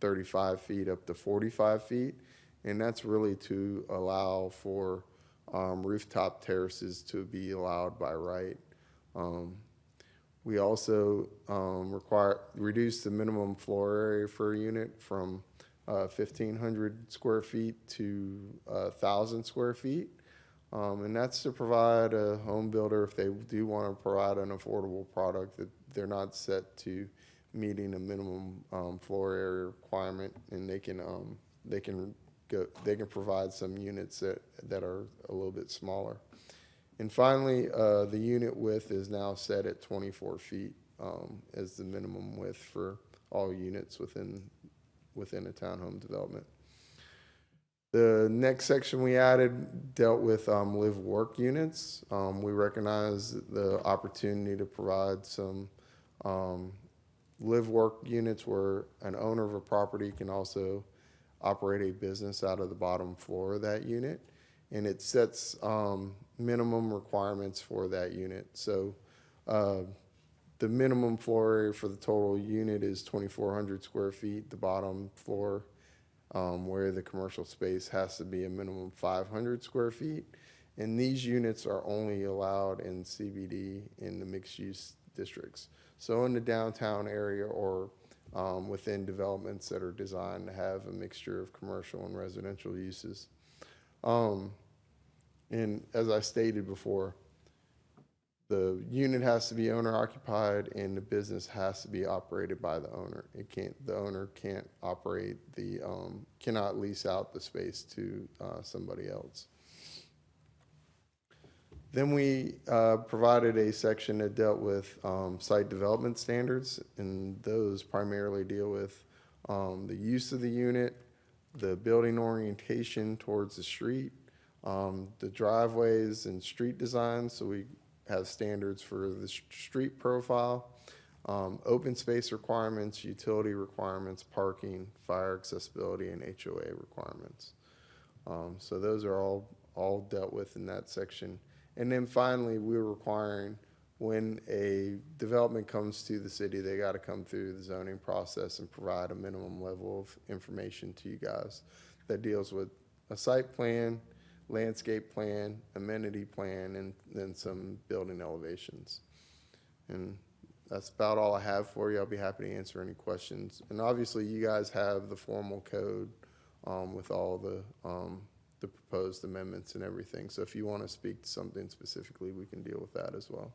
35 feet up to 45 feet, and that's really to allow for rooftop terraces to be allowed by right. We also reduce the minimum floor area for a unit from 1,500 square feet to 1,000 square feet. And that's to provide a home builder, if they do want to provide an affordable product, that they're not set to meeting a minimum floor area requirement, and they can they can provide some units that are a little bit smaller. And finally, the unit width is now set at 24 feet as the minimum width for all units within a townhome development. The next section we added dealt with live-work units. We recognize the opportunity to provide some live-work units where an owner of a property can also operate a business out of the bottom floor of that unit. And it sets minimum requirements for that unit. So the minimum floor area for the total unit is 2,400 square feet. The bottom floor where the commercial space has to be a minimum 500 square feet. And these units are only allowed in CBD in the mixed-use districts. So in the downtown area or within developments that are designed to have a mixture of commercial and residential uses. And as I stated before, the unit has to be owner occupied and the business has to be operated by the owner. The owner can't operate cannot lease out the space to somebody else. Then we provided a section that dealt with site development standards, and those primarily deal with the use of the unit, the building orientation towards the street, the driveways and street design. So we have standards for the street profile, open space requirements, utility requirements, parking, fire accessibility, and HOA requirements. So those are all dealt with in that section. And then finally, we're requiring when a development comes to the city, they got to come through the zoning process and provide a minimum level of information to you guys that deals with a site plan, landscape plan, amenity plan, and then some building elevations. And that's about all I have for you. I'll be happy to answer any questions. And obviously, you guys have the formal code with all the proposed amendments and everything. So if you want to speak to something specifically, we can deal with that as well.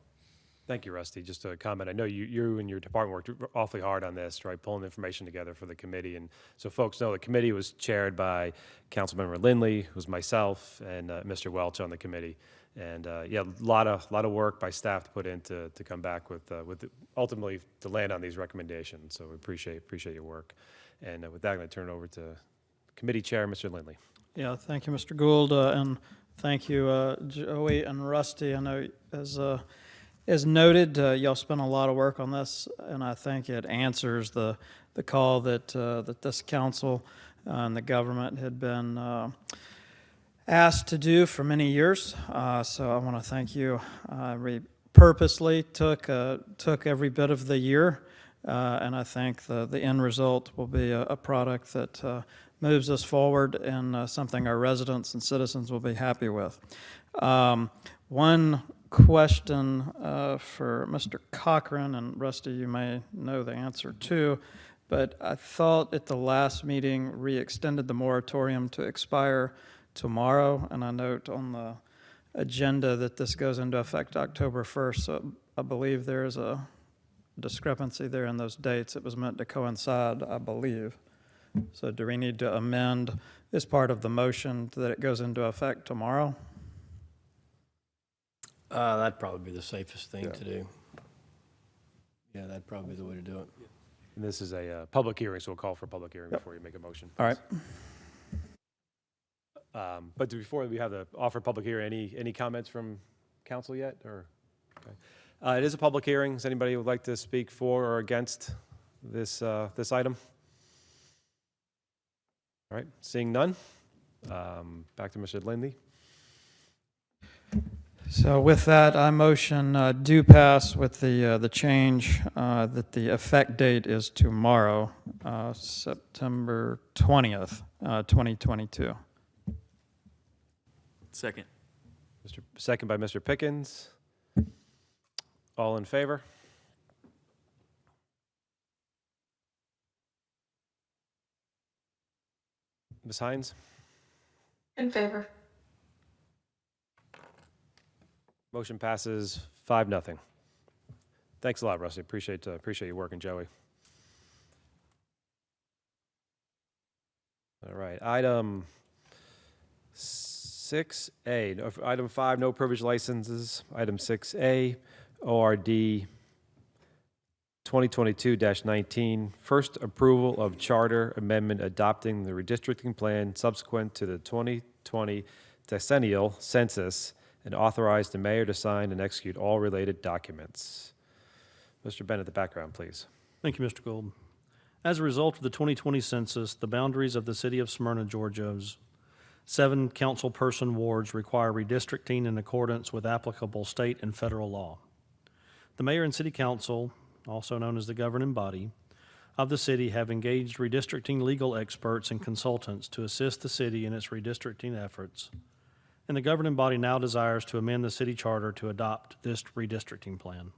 Thank you, Rusty. Just a comment. I know you and your department worked awfully hard on this, right, pulling information together for the committee. And so folks know the committee was chaired by Councilmember Lindley, who was myself, and Mr. Welch on the committee. And yeah, a lot of work by staff to put in to come back with ultimately to land on these recommendations. So we appreciate your work. And with that, I'm going to turn it over to committee chair, Mr. Lindley. Yeah, thank you, Mr. Gould, and thank you, Joey and Rusty. I know as noted, y'all spent a lot of work on this, and I think it answers the call that this council and the government had been asked to do for many years. So I want to thank you. We purposely took every bit of the year, and I think the end result will be a product that moves us forward and something our residents and citizens will be happy with. One question for Mr. Cochran, and Rusty, you may know the answer too, but I thought at the last meeting re-extended the moratorium to expire tomorrow, and I note on the agenda that this goes into effect October 1st, so I believe there is a discrepancy there in those dates. It was meant to coincide, I believe. So do we need to amend as part of the motion that it goes into effect tomorrow? That'd probably be the safest thing to do. Yeah, that'd probably be the way to do it. And this is a public hearing, so we'll call for a public hearing before you make a motion. All right. But before we have the offer public hearing, any comments from council yet? Or okay. It is a public hearing. Does anybody would like to speak for or against this item? All right, seeing none, back to Mr. Lindley. So with that, I motion do pass with the change that the effect date is tomorrow, September 20th, 2022. Second. Second by Mr. Pickens. All in favor? Ms. Hines? In favor. Motion passes 5-0. Thanks a lot, Rusty. Appreciate you working, Joey. All right, item 6A, item 5, no privilege licenses. Item 6A, ORD 2022-19, first approval of charter amendment adopting the redistricting plan subsequent to the 2020 decennial census and authorize the mayor to sign and execute all related documents. Mr. Bennett, the background, please. Thank you, Mr. Gould. As a result of the 2020 census, the boundaries of the city of Smyrna, Georgia's 7 council-person wards require redistricting in accordance with applicable state and federal law. The mayor and city council, also known as the governing body of the city, have engaged redistricting legal experts and consultants to assist the city in its redistricting efforts, and the governing body now desires to amend the city charter to adopt this redistricting plan.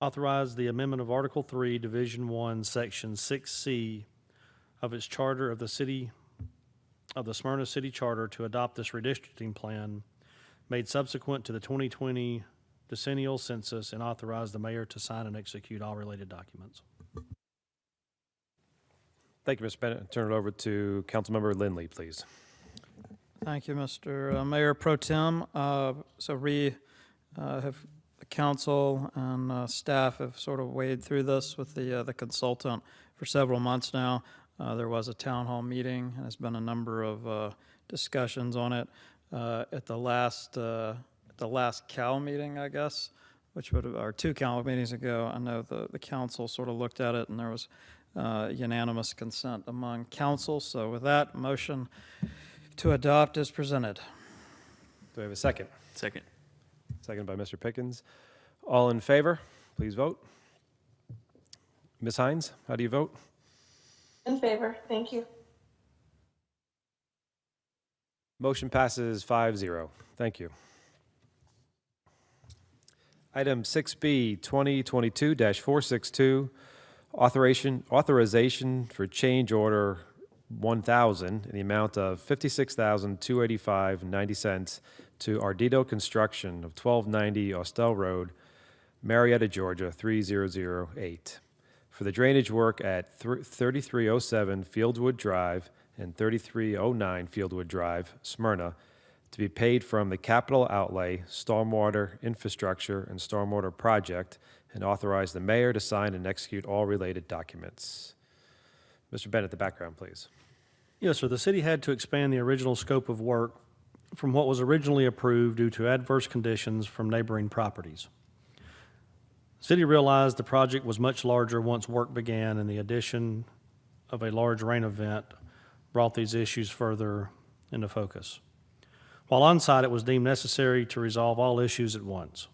Authorize the amendment of Article 3, Division 1, Section 6C of its charter of the city, of the Smyrna City Charter to adopt this redistricting plan made subsequent to the 2020 decennial census and authorize the mayor to sign and execute all related documents. Thank you, Mr. Bennett. Turn it over to Councilmember Lindley, please. Thank you, Mr. Mayor Pro Tem. So we have, the council and staff have sort of waded through this with the consultant for several months now. There was a town hall meeting, and there's been a number of discussions on it. At the last CAL meeting, I guess, which would have, or 2 CAL meetings ago, I know the council sort of looked at it, and there was unanimous consent among council. So with that, motion to adopt is presented. Do we have a second? Second. Second by Mr. Pickens. All in favor, please vote. Ms. Hines, how do you vote? In favor, thank you. Motion passes 5-0. Thank you. Item 6B, 2022-462, authorization for change order 1,000 in the amount of $56,285.90 to Ardito Construction of 1290 Austell Road, Marietta, Georgia 3008, for the drainage work at 3307 Fieldwood Drive and 3309 Fieldwood Drive, Smyrna, to be paid from the Capital Outlay Stormwater Infrastructure and Stormwater Project, and authorize the mayor to sign and execute all related documents. Mr. Bennett, the background, please. Yes, sir. The city had to expand the original scope of work from what was originally approved due to adverse conditions from neighboring properties. The city realized the project was much larger once work began, and the addition of a large rain event brought these issues further into focus. While on site, it was deemed necessary to resolve all issues at once.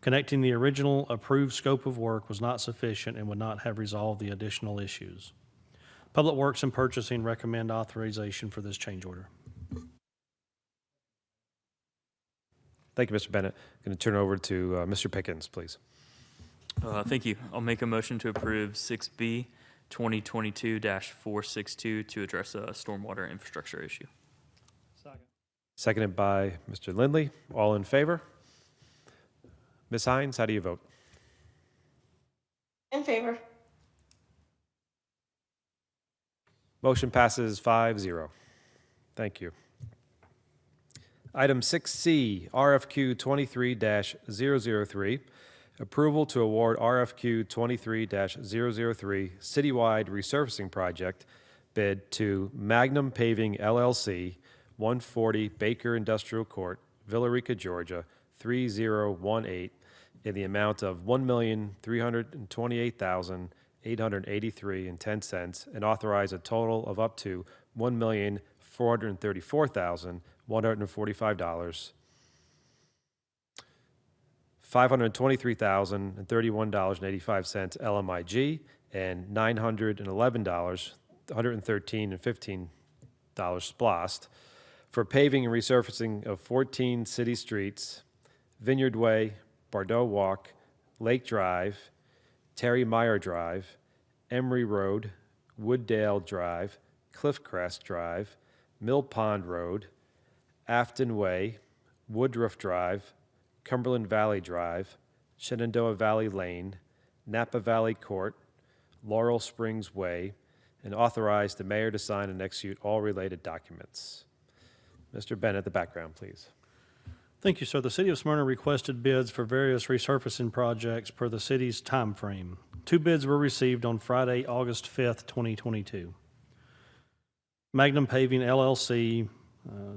Connecting the original approved scope of work was not sufficient and would not have resolved the additional issues. Public Works and Purchasing recommend authorization for this change order. Thank you, Mr. Bennett. I'm going to turn it over to Mr. Pickens, please. Thank you. I'll make a motion to approve 6B, 2022-462 to address a stormwater infrastructure issue. Seconded by Mr. Lindley. All in favor? Ms. Hines, how do you vote? In favor. Motion passes 5-0. Thank you. Item 6C, RFQ 23-003, approval to award RFQ 23-003 citywide resurfacing project bid to Magnum Paving LLC, 140 Baker Industrial Court, Villa Rica, Georgia, 3018, in the amount of $1,328,883.10, and authorize a total of up to $1,434,145, $523,031.85 LMIG, and $911.113.15 SPLOST for paving and resurfacing of 14 city streets: Vineyard Way, Bordeaux Walk, Lake Drive, Terry Meyer Drive, Emery Road, Wooddale Drive, Cliffcrest Drive, Mill Pond Road, Afton Way, Woodruff Drive, Cumberland Valley Drive, Shenandoah Valley Lane, Napa Valley Court, Laurel Springs Way, and authorize the mayor to sign and execute all related documents. Mr. Bennett, the background, please. Thank you, sir. The City of Smyrna requested bids for various resurfacing projects per the city's time frame. 2 bids were received on Friday, August 5th, 2022. Magnum Paving LLC,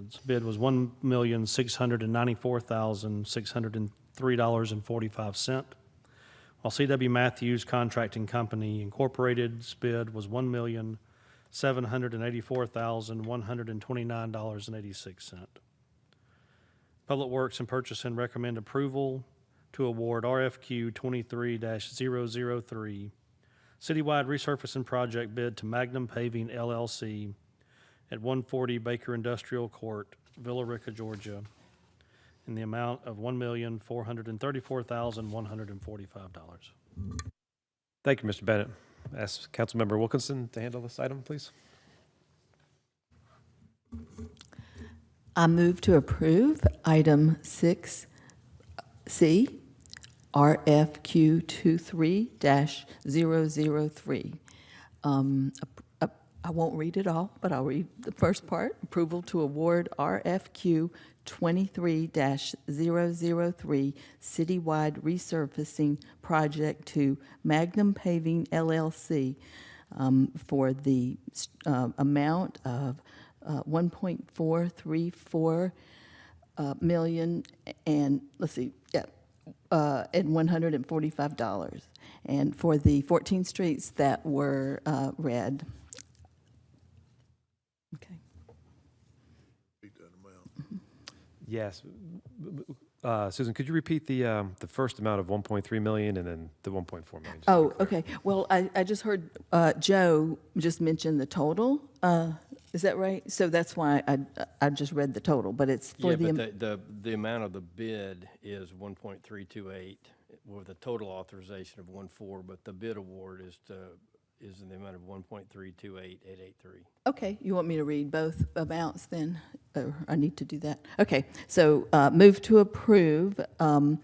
its bid was $1,694,603.45, while C.W. Matthews Contracting Company Incorporated's bid was $1,784,129.86. Public Works and Purchasing recommend approval to award RFQ 23-003 citywide resurfacing project bid to Magnum Paving LLC at 140 Baker Industrial Court, Villa Rica, Georgia, in the amount of $1,434,145. Thank you, Mr. Bennett. Ask Councilmember Wilkinson to handle this item, please. I move to approve item 6C, RFQ 23-003. I won't read it all, but I'll read the first part. Approval to award RFQ 23-003 citywide resurfacing project to Magnum Paving LLC for the amount of $1.434 million and $145, and for the 14 streets that were read. Okay. Yes. Susan, could you repeat the first amount of 1.3 million and then the 1.4 million? Oh, okay. Well, I just heard Joe just mention the total. Is that right? So that's why I just read the total, but it's for the amount of the bid is 1.328 with a total authorization of 1.4, but the bid award is in the amount of 1.328883. Okay, you want me to read both amounts then? Or I need to do that? Okay, so move to approve item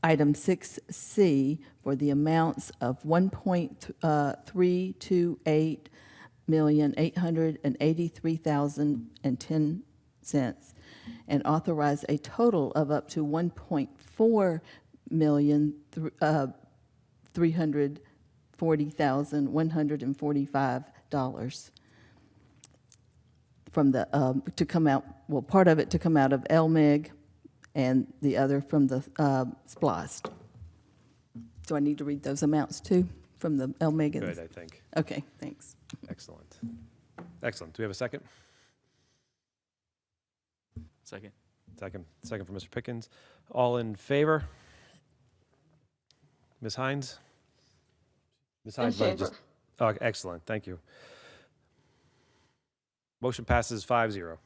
6C for the amounts of $1.328,883,010 and authorize a total of up to $1.4,340,145 from the to come out. Well, part of it to come out of LMIG, and the other from the SPLOST. Do I need to read those amounts too from the LMIG? Good, I think. Okay, thanks. Excellent. Excellent. Do we have a second? Second. Second for Mr. Pickens. All in favor? Ms. Hines? Ms. Hines, favor. Oh, excellent. Thank you. Motion passes 5-0.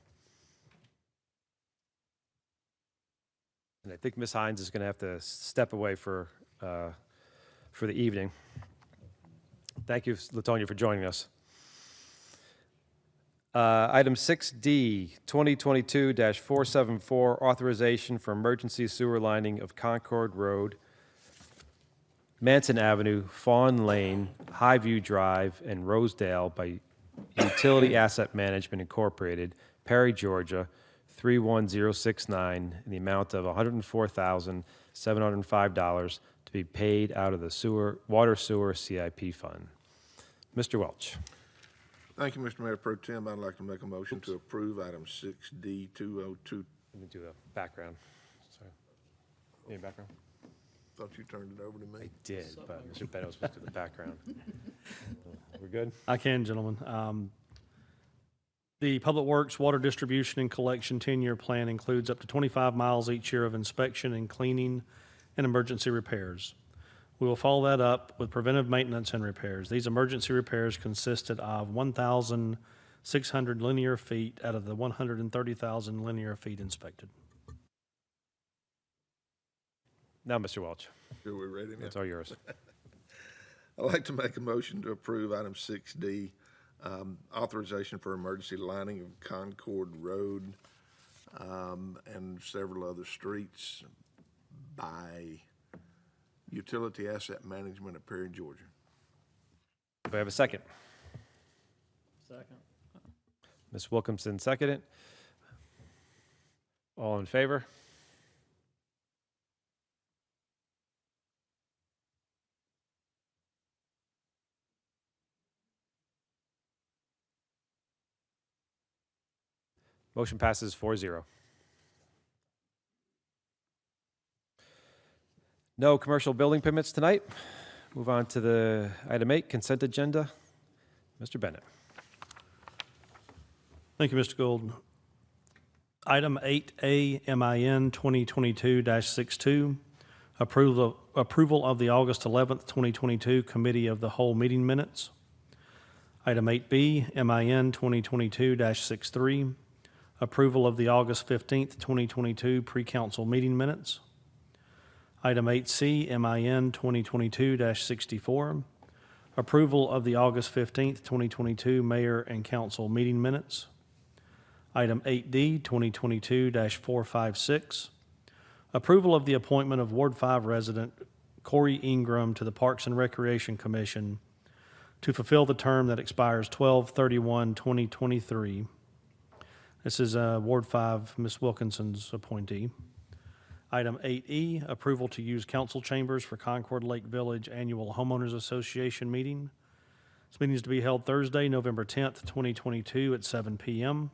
And I think Ms. Hines is going to have to step away for the evening. Thank you, Latonia, for joining us. Item 6D, 2022-474, authorization for emergency sewer lining of Concord Road, Manson Avenue, Fawn Lane, Highview Drive, and Rosedale by Utility Asset Management Incorporated, Perry, Georgia, 31069, in the amount of $104,705 to be paid out of the water sewer CIP fund. Mr. Welch. Thank you, Mr. Mayor Pro Tem. I'd like to make a motion to approve item 6D 202. Let me do the background. Sorry. Need a background? Thought you turned it over to me. I did, but Mr. Bennett was supposed to do the background. We're good? I can, gentlemen. The Public Works Water Distribution and Collection 10-year plan includes up to 25 miles each year of inspection and cleaning and emergency repairs. We will follow that up with preventive maintenance and repairs. These emergency repairs consisted of 1,600 linear feet out of the 130,000 linear feet inspected. Now, Mr. Welch. Are we ready now? It's all yours. I'd like to make a motion to approve item 6D, authorization for emergency lining of Concord Road and several other streets by Utility Asset Management of Perry, Georgia. Do I have a second? Second. Ms. Wilkinson, seconded. All in favor? Motion passes 4-0. No commercial building permits tonight. Move on to the item 8, consent agenda. Mr. Bennett. Thank you, Mr. Gould. Item 8A, MIN 2022-62, approval of the August 11th, 2022 Committee of the Whole meeting minutes. Item 8B, MIN 2022-63, approval of the August 15th, 2022 pre-council meeting minutes. Item 8C, MIN 2022-64, approval of the August 15th, 2022 mayor and council meeting minutes. Item 8D, 2022-456, approval of the appointment of Ward 5 resident Corey Ingram to the Parks and Recreation Commission to fulfill the term that expires 12/31/2023. This is Ward 5, Ms. Wilkinson's appointee. Item 8E, approval to use council chambers for Concord Lake Village Annual Homeowners Association meeting. This meeting is to be held Thursday, November 10th, 2022 at 7 p.m.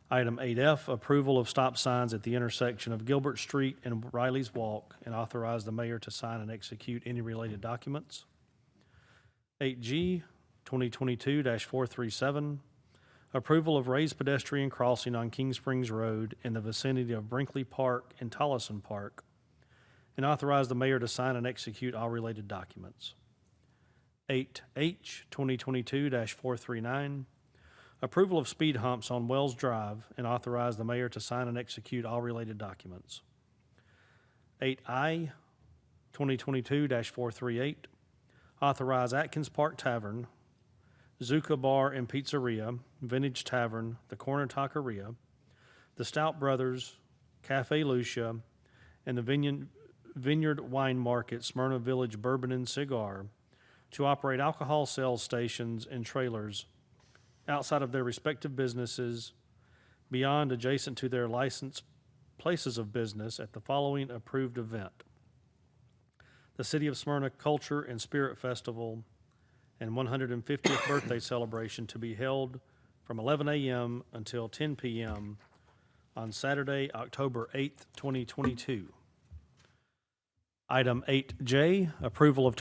Item 8F, approval of stop signs at the intersection of Gilbert Street and Riley's Walk, and authorize the mayor to sign and execute any related documents. 8G, 2022-437, approval of raised pedestrian crossing on King Springs Road in the vicinity of Brinkley Park and Tollison Park, and authorize the mayor to sign and execute all related documents. 8H, 2022-439, approval of speed humps on Wells Drive, and authorize the mayor to sign and execute all related documents. 8I, 2022-438, authorize Atkins Park Tavern, Zuka Bar and Pizzeria, Vintage Tavern, the Corner Taqueria, the Stout Brothers, Cafe Lucia, and the Vineyard Wine Market, Smyrna Village Bourbon and Cigar, to operate alcohol sales stations and trailers outside of their respective businesses, beyond adjacent to their licensed places of business at the following approved event: the City of Smyrna Culture and Spirit Festival and 150th birthday celebration, to be held from 11 a.m. until 10 p.m. on Saturday, October 8th, 2022. Item 8J, approval of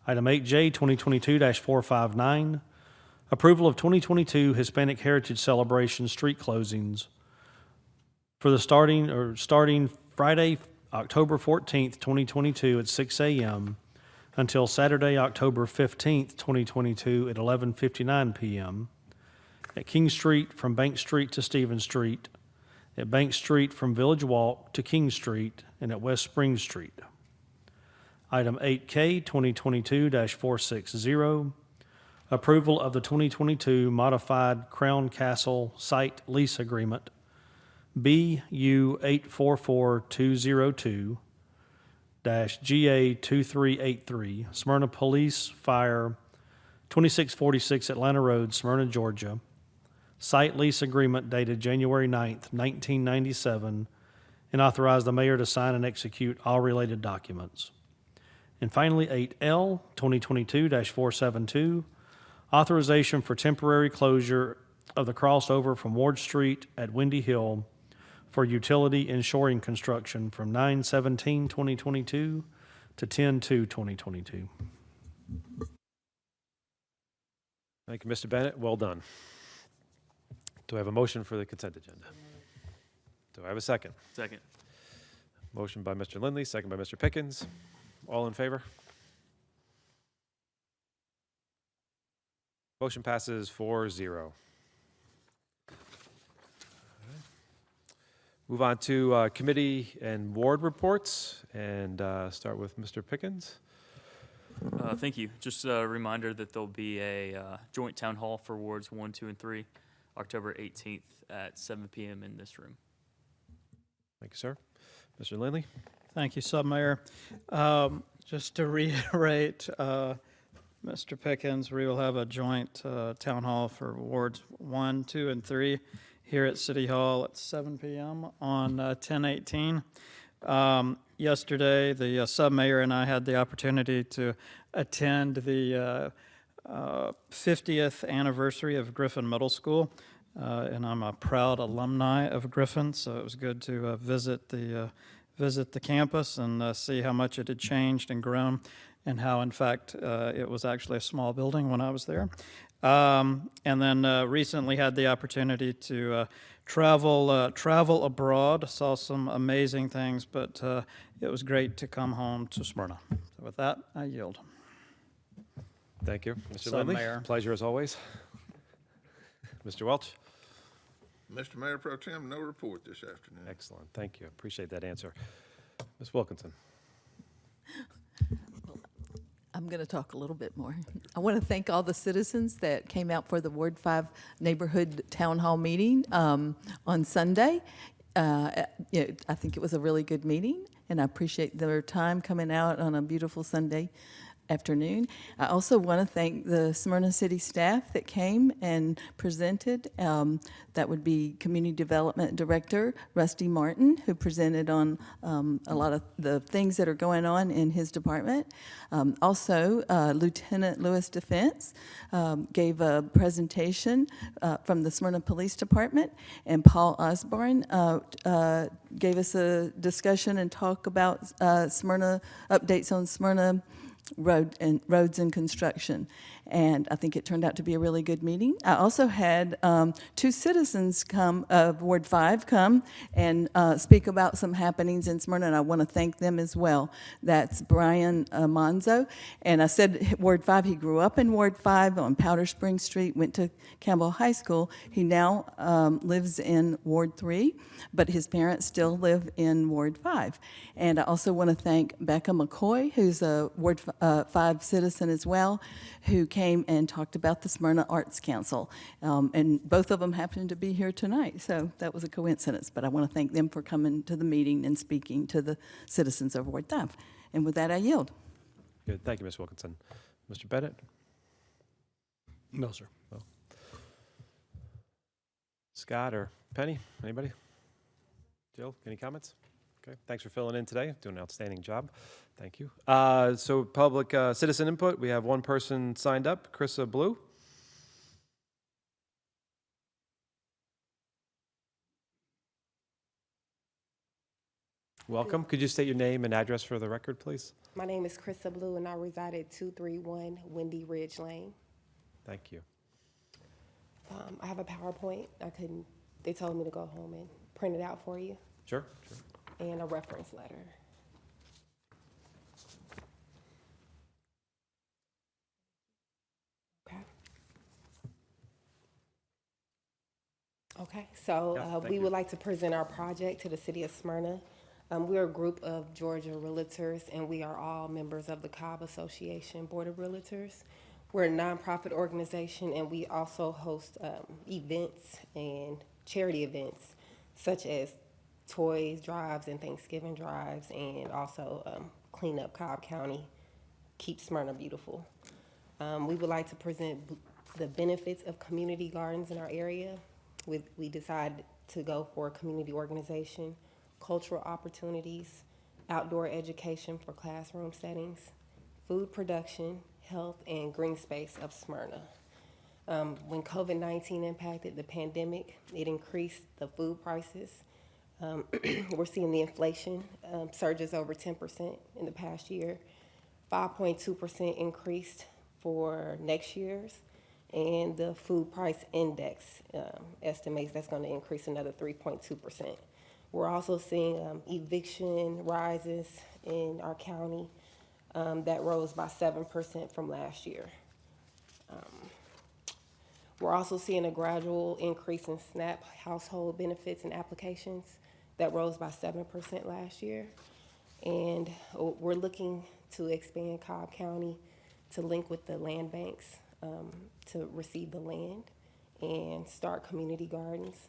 Item 8J, 2022-459, approval of 2022 Hispanic Heritage Celebration street closings for the starting Friday, October 14th, 2022 at 6 a.m. until Saturday, October 15th, 2022 at 11:59 p.m. at King Street from Bank Street to Stevens Street, at Bank Street from Village Walk to King Street, and at West Spring Street. Item 8K, 2022-460, approval of the 2022 modified Crown Castle site lease agreement, BU 8442-GA2383, Smyrna Police Fire, 2646 Atlanta Road, Smyrna, Georgia. Site lease agreement dated January 9th, 1997, and authorize the mayor to sign and execute all related documents. And finally, 8L, 2022-472, authorization for temporary closure of the crossover from Ward Street at Windy Hill for utility and shoring construction from 9/17/2022 to 10/2/2022. Thank you, Mr. Bennett. Well done. Do I have a motion for the consent agenda? Do I have a second? Second. Motion by Mr. Lindley, second by Mr. Pickens. All in favor? Motion passes 4-0. Move on to committee and ward reports, and start with Mr. Pickens. Thank you. Just a reminder that there'll be a joint town hall for wards 1, 2, and 3, October 18th at 7 p.m. in this room. Thank you, sir. Mr. Lindley? Thank you, Sub-Mayor. Just to reiterate, Mr. Pickens, we will have a joint town hall for wards 1, 2, and 3 here at City Hall at 7 p.m. on 10/18. Yesterday, the sub-mayor and I had the opportunity to attend the 50th anniversary of Griffin Middle School, and I'm a proud alumni of Griffin, so it was good to visit the campus and see how much it had changed and grown, and how, in fact, it was actually a small building when I was there. And then recently had the opportunity to travel abroad, saw some amazing things, but it was great to come home to Smyrna. So with that, I yield. Thank you, Mr. So, Lindley. Mayor. Pleasure as always. Mr. Welch. Mr. Mayor Pro Tem, no report this afternoon. Excellent. Thank you. Appreciate that answer. Ms. Wilkinson. I'm going to talk a little bit more. I want to thank all the citizens that came out for the Ward 5 Neighborhood Town Hall meeting on Sunday. I think it was a really good meeting, and I appreciate their time coming out on a beautiful Sunday afternoon. I also want to thank the Smyrna City staff that came and presented. That would be Community Development Director Rusty Martin, who presented on a lot of the things that are going on in his department. Also, Lieutenant Lewis Defense gave a presentation from the Smyrna Police Department, and Paul Osborne gave us a discussion and talk about Smyrna, updates on Smyrna roads and construction, and I think it turned out to be a really good meeting. I also had 2 citizens of Ward 5 come and speak about some happenings in Smyrna, and I want to thank them as well. That's Brian Monzo, and I said Ward 5, he grew up in Ward 5 on Powder Spring Street, went to Campbell High School. He now lives in Ward 3, but his parents still live in Ward 5. And I also want to thank Becca McCoy, who's a Ward 5 citizen as well, who came and talked about the Smyrna Arts Council. And both of them happened to be here tonight, so that was a coincidence. But I want to thank them for coming to the meeting and speaking to the citizens of Ward 5. And with that, I yield. Good. Thank you, Ms. Wilkinson. Mr. Bennett? No, sir. No. Scott or Penny? Anybody? Jill, any comments? Okay, thanks for filling in today. Doing an outstanding job. Thank you. So public citizen input, we have one person signed up, Krissa Blue. Welcome. Could you state your name and address for the record, please? My name is Krissa Blue, and I reside at 231 Windy Ridge Lane. Thank you. I have a PowerPoint. They told me to go home and print it out for you. Sure. And a reference letter. Okay, so we would like to present our project to the city of Smyrna. We're a group of Georgia realtors, and we are all members of the Cobb Association Board of Realtors. We're a nonprofit organization, and we also host events and charity events, such as toys drives and Thanksgiving drives, and also clean up Cobb County, keep Smyrna beautiful. We would like to present the benefits of community gardens in our area. We decided to go for a community organization, cultural opportunities, outdoor education for classroom settings, food production, health, and green space of Smyrna. When COVID-19 impacted the pandemic, it increased the food prices. We're seeing the inflation surges over 10% in the past year, 5.2% increased for next year's, and the food price index estimates that's going to increase another 3.2%. We're also seeing eviction rises in our county that rose by 7% from last year. We're also seeing a gradual increase in SNAP household benefits and applications that rose by 7% last year. And we're looking to expand Cobb County to link with the land banks to receive the land and start community gardens.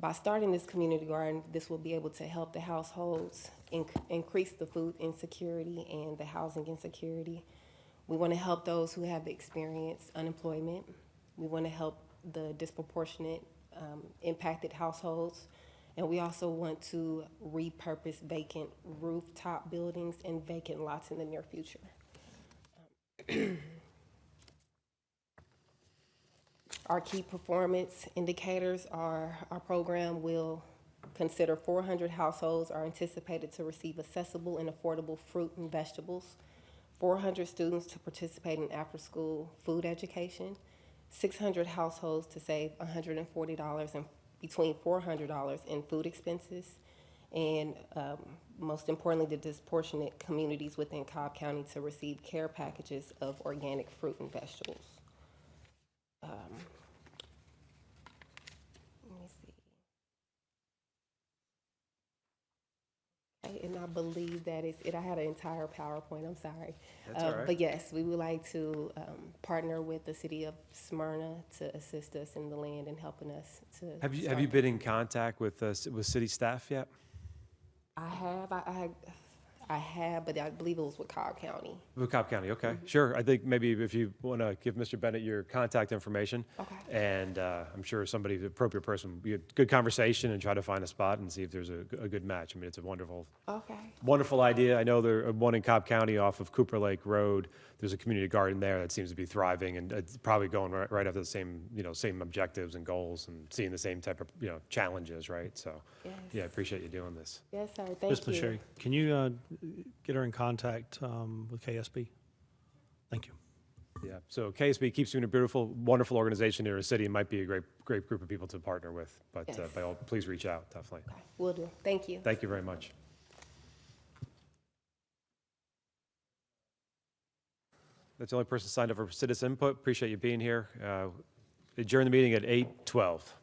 By starting this community garden, this will be able to help the households increase the food insecurity and the housing insecurity. We want to help those who have experienced unemployment. We want to help the disproportionate impacted households. And we also want to repurpose vacant rooftop buildings and vacant lots in the near future. Our key performance indicators are our program will consider 400 households are anticipated to receive accessible and affordable fruit and vegetables, 400 students to participate in after-school food education, 600 households to save $140 and between $400 in food expenses, and most importantly, the disproportionate communities within Cobb County to receive care packages of organic fruit and vegetables. Let me see. Okay, and I believe that is it. I had an entire PowerPoint, I'm sorry. That's all right. But yes, we would like to partner with the city of Smyrna to assist us in the land and helping us to. Have you start been in contact with city staff yet? I have, but I believe it was with Cobb County. With Cobb County, okay, sure. I think maybe if you want to give Mr. Bennett your contact information. Okay. And I'm sure somebody, the appropriate person, be a good conversation and try to find a spot and see if there's a good match. I mean, it's a wonderful idea. I know there one in Cobb County off of Cooper Lake Road. There's a community garden there that seems to be thriving, and it's probably going right after the same objectives and goals and seeing the same type of challenges, right? So, Yes. yeah, I appreciate you doing this. Yes, sir. Thank Ms. you. Masheri, can you get her in contact with KSB? Thank you. Yeah. So KSB keeps doing a beautiful, wonderful organization here in the city. It might be a great group of people to partner with. But Yes. by all, please reach out. Definitely. Okay, will do. Thank you. Thank you very much. That's the only person signed up for citizen input. Appreciate you being here. Adjourn the meeting at 8:12.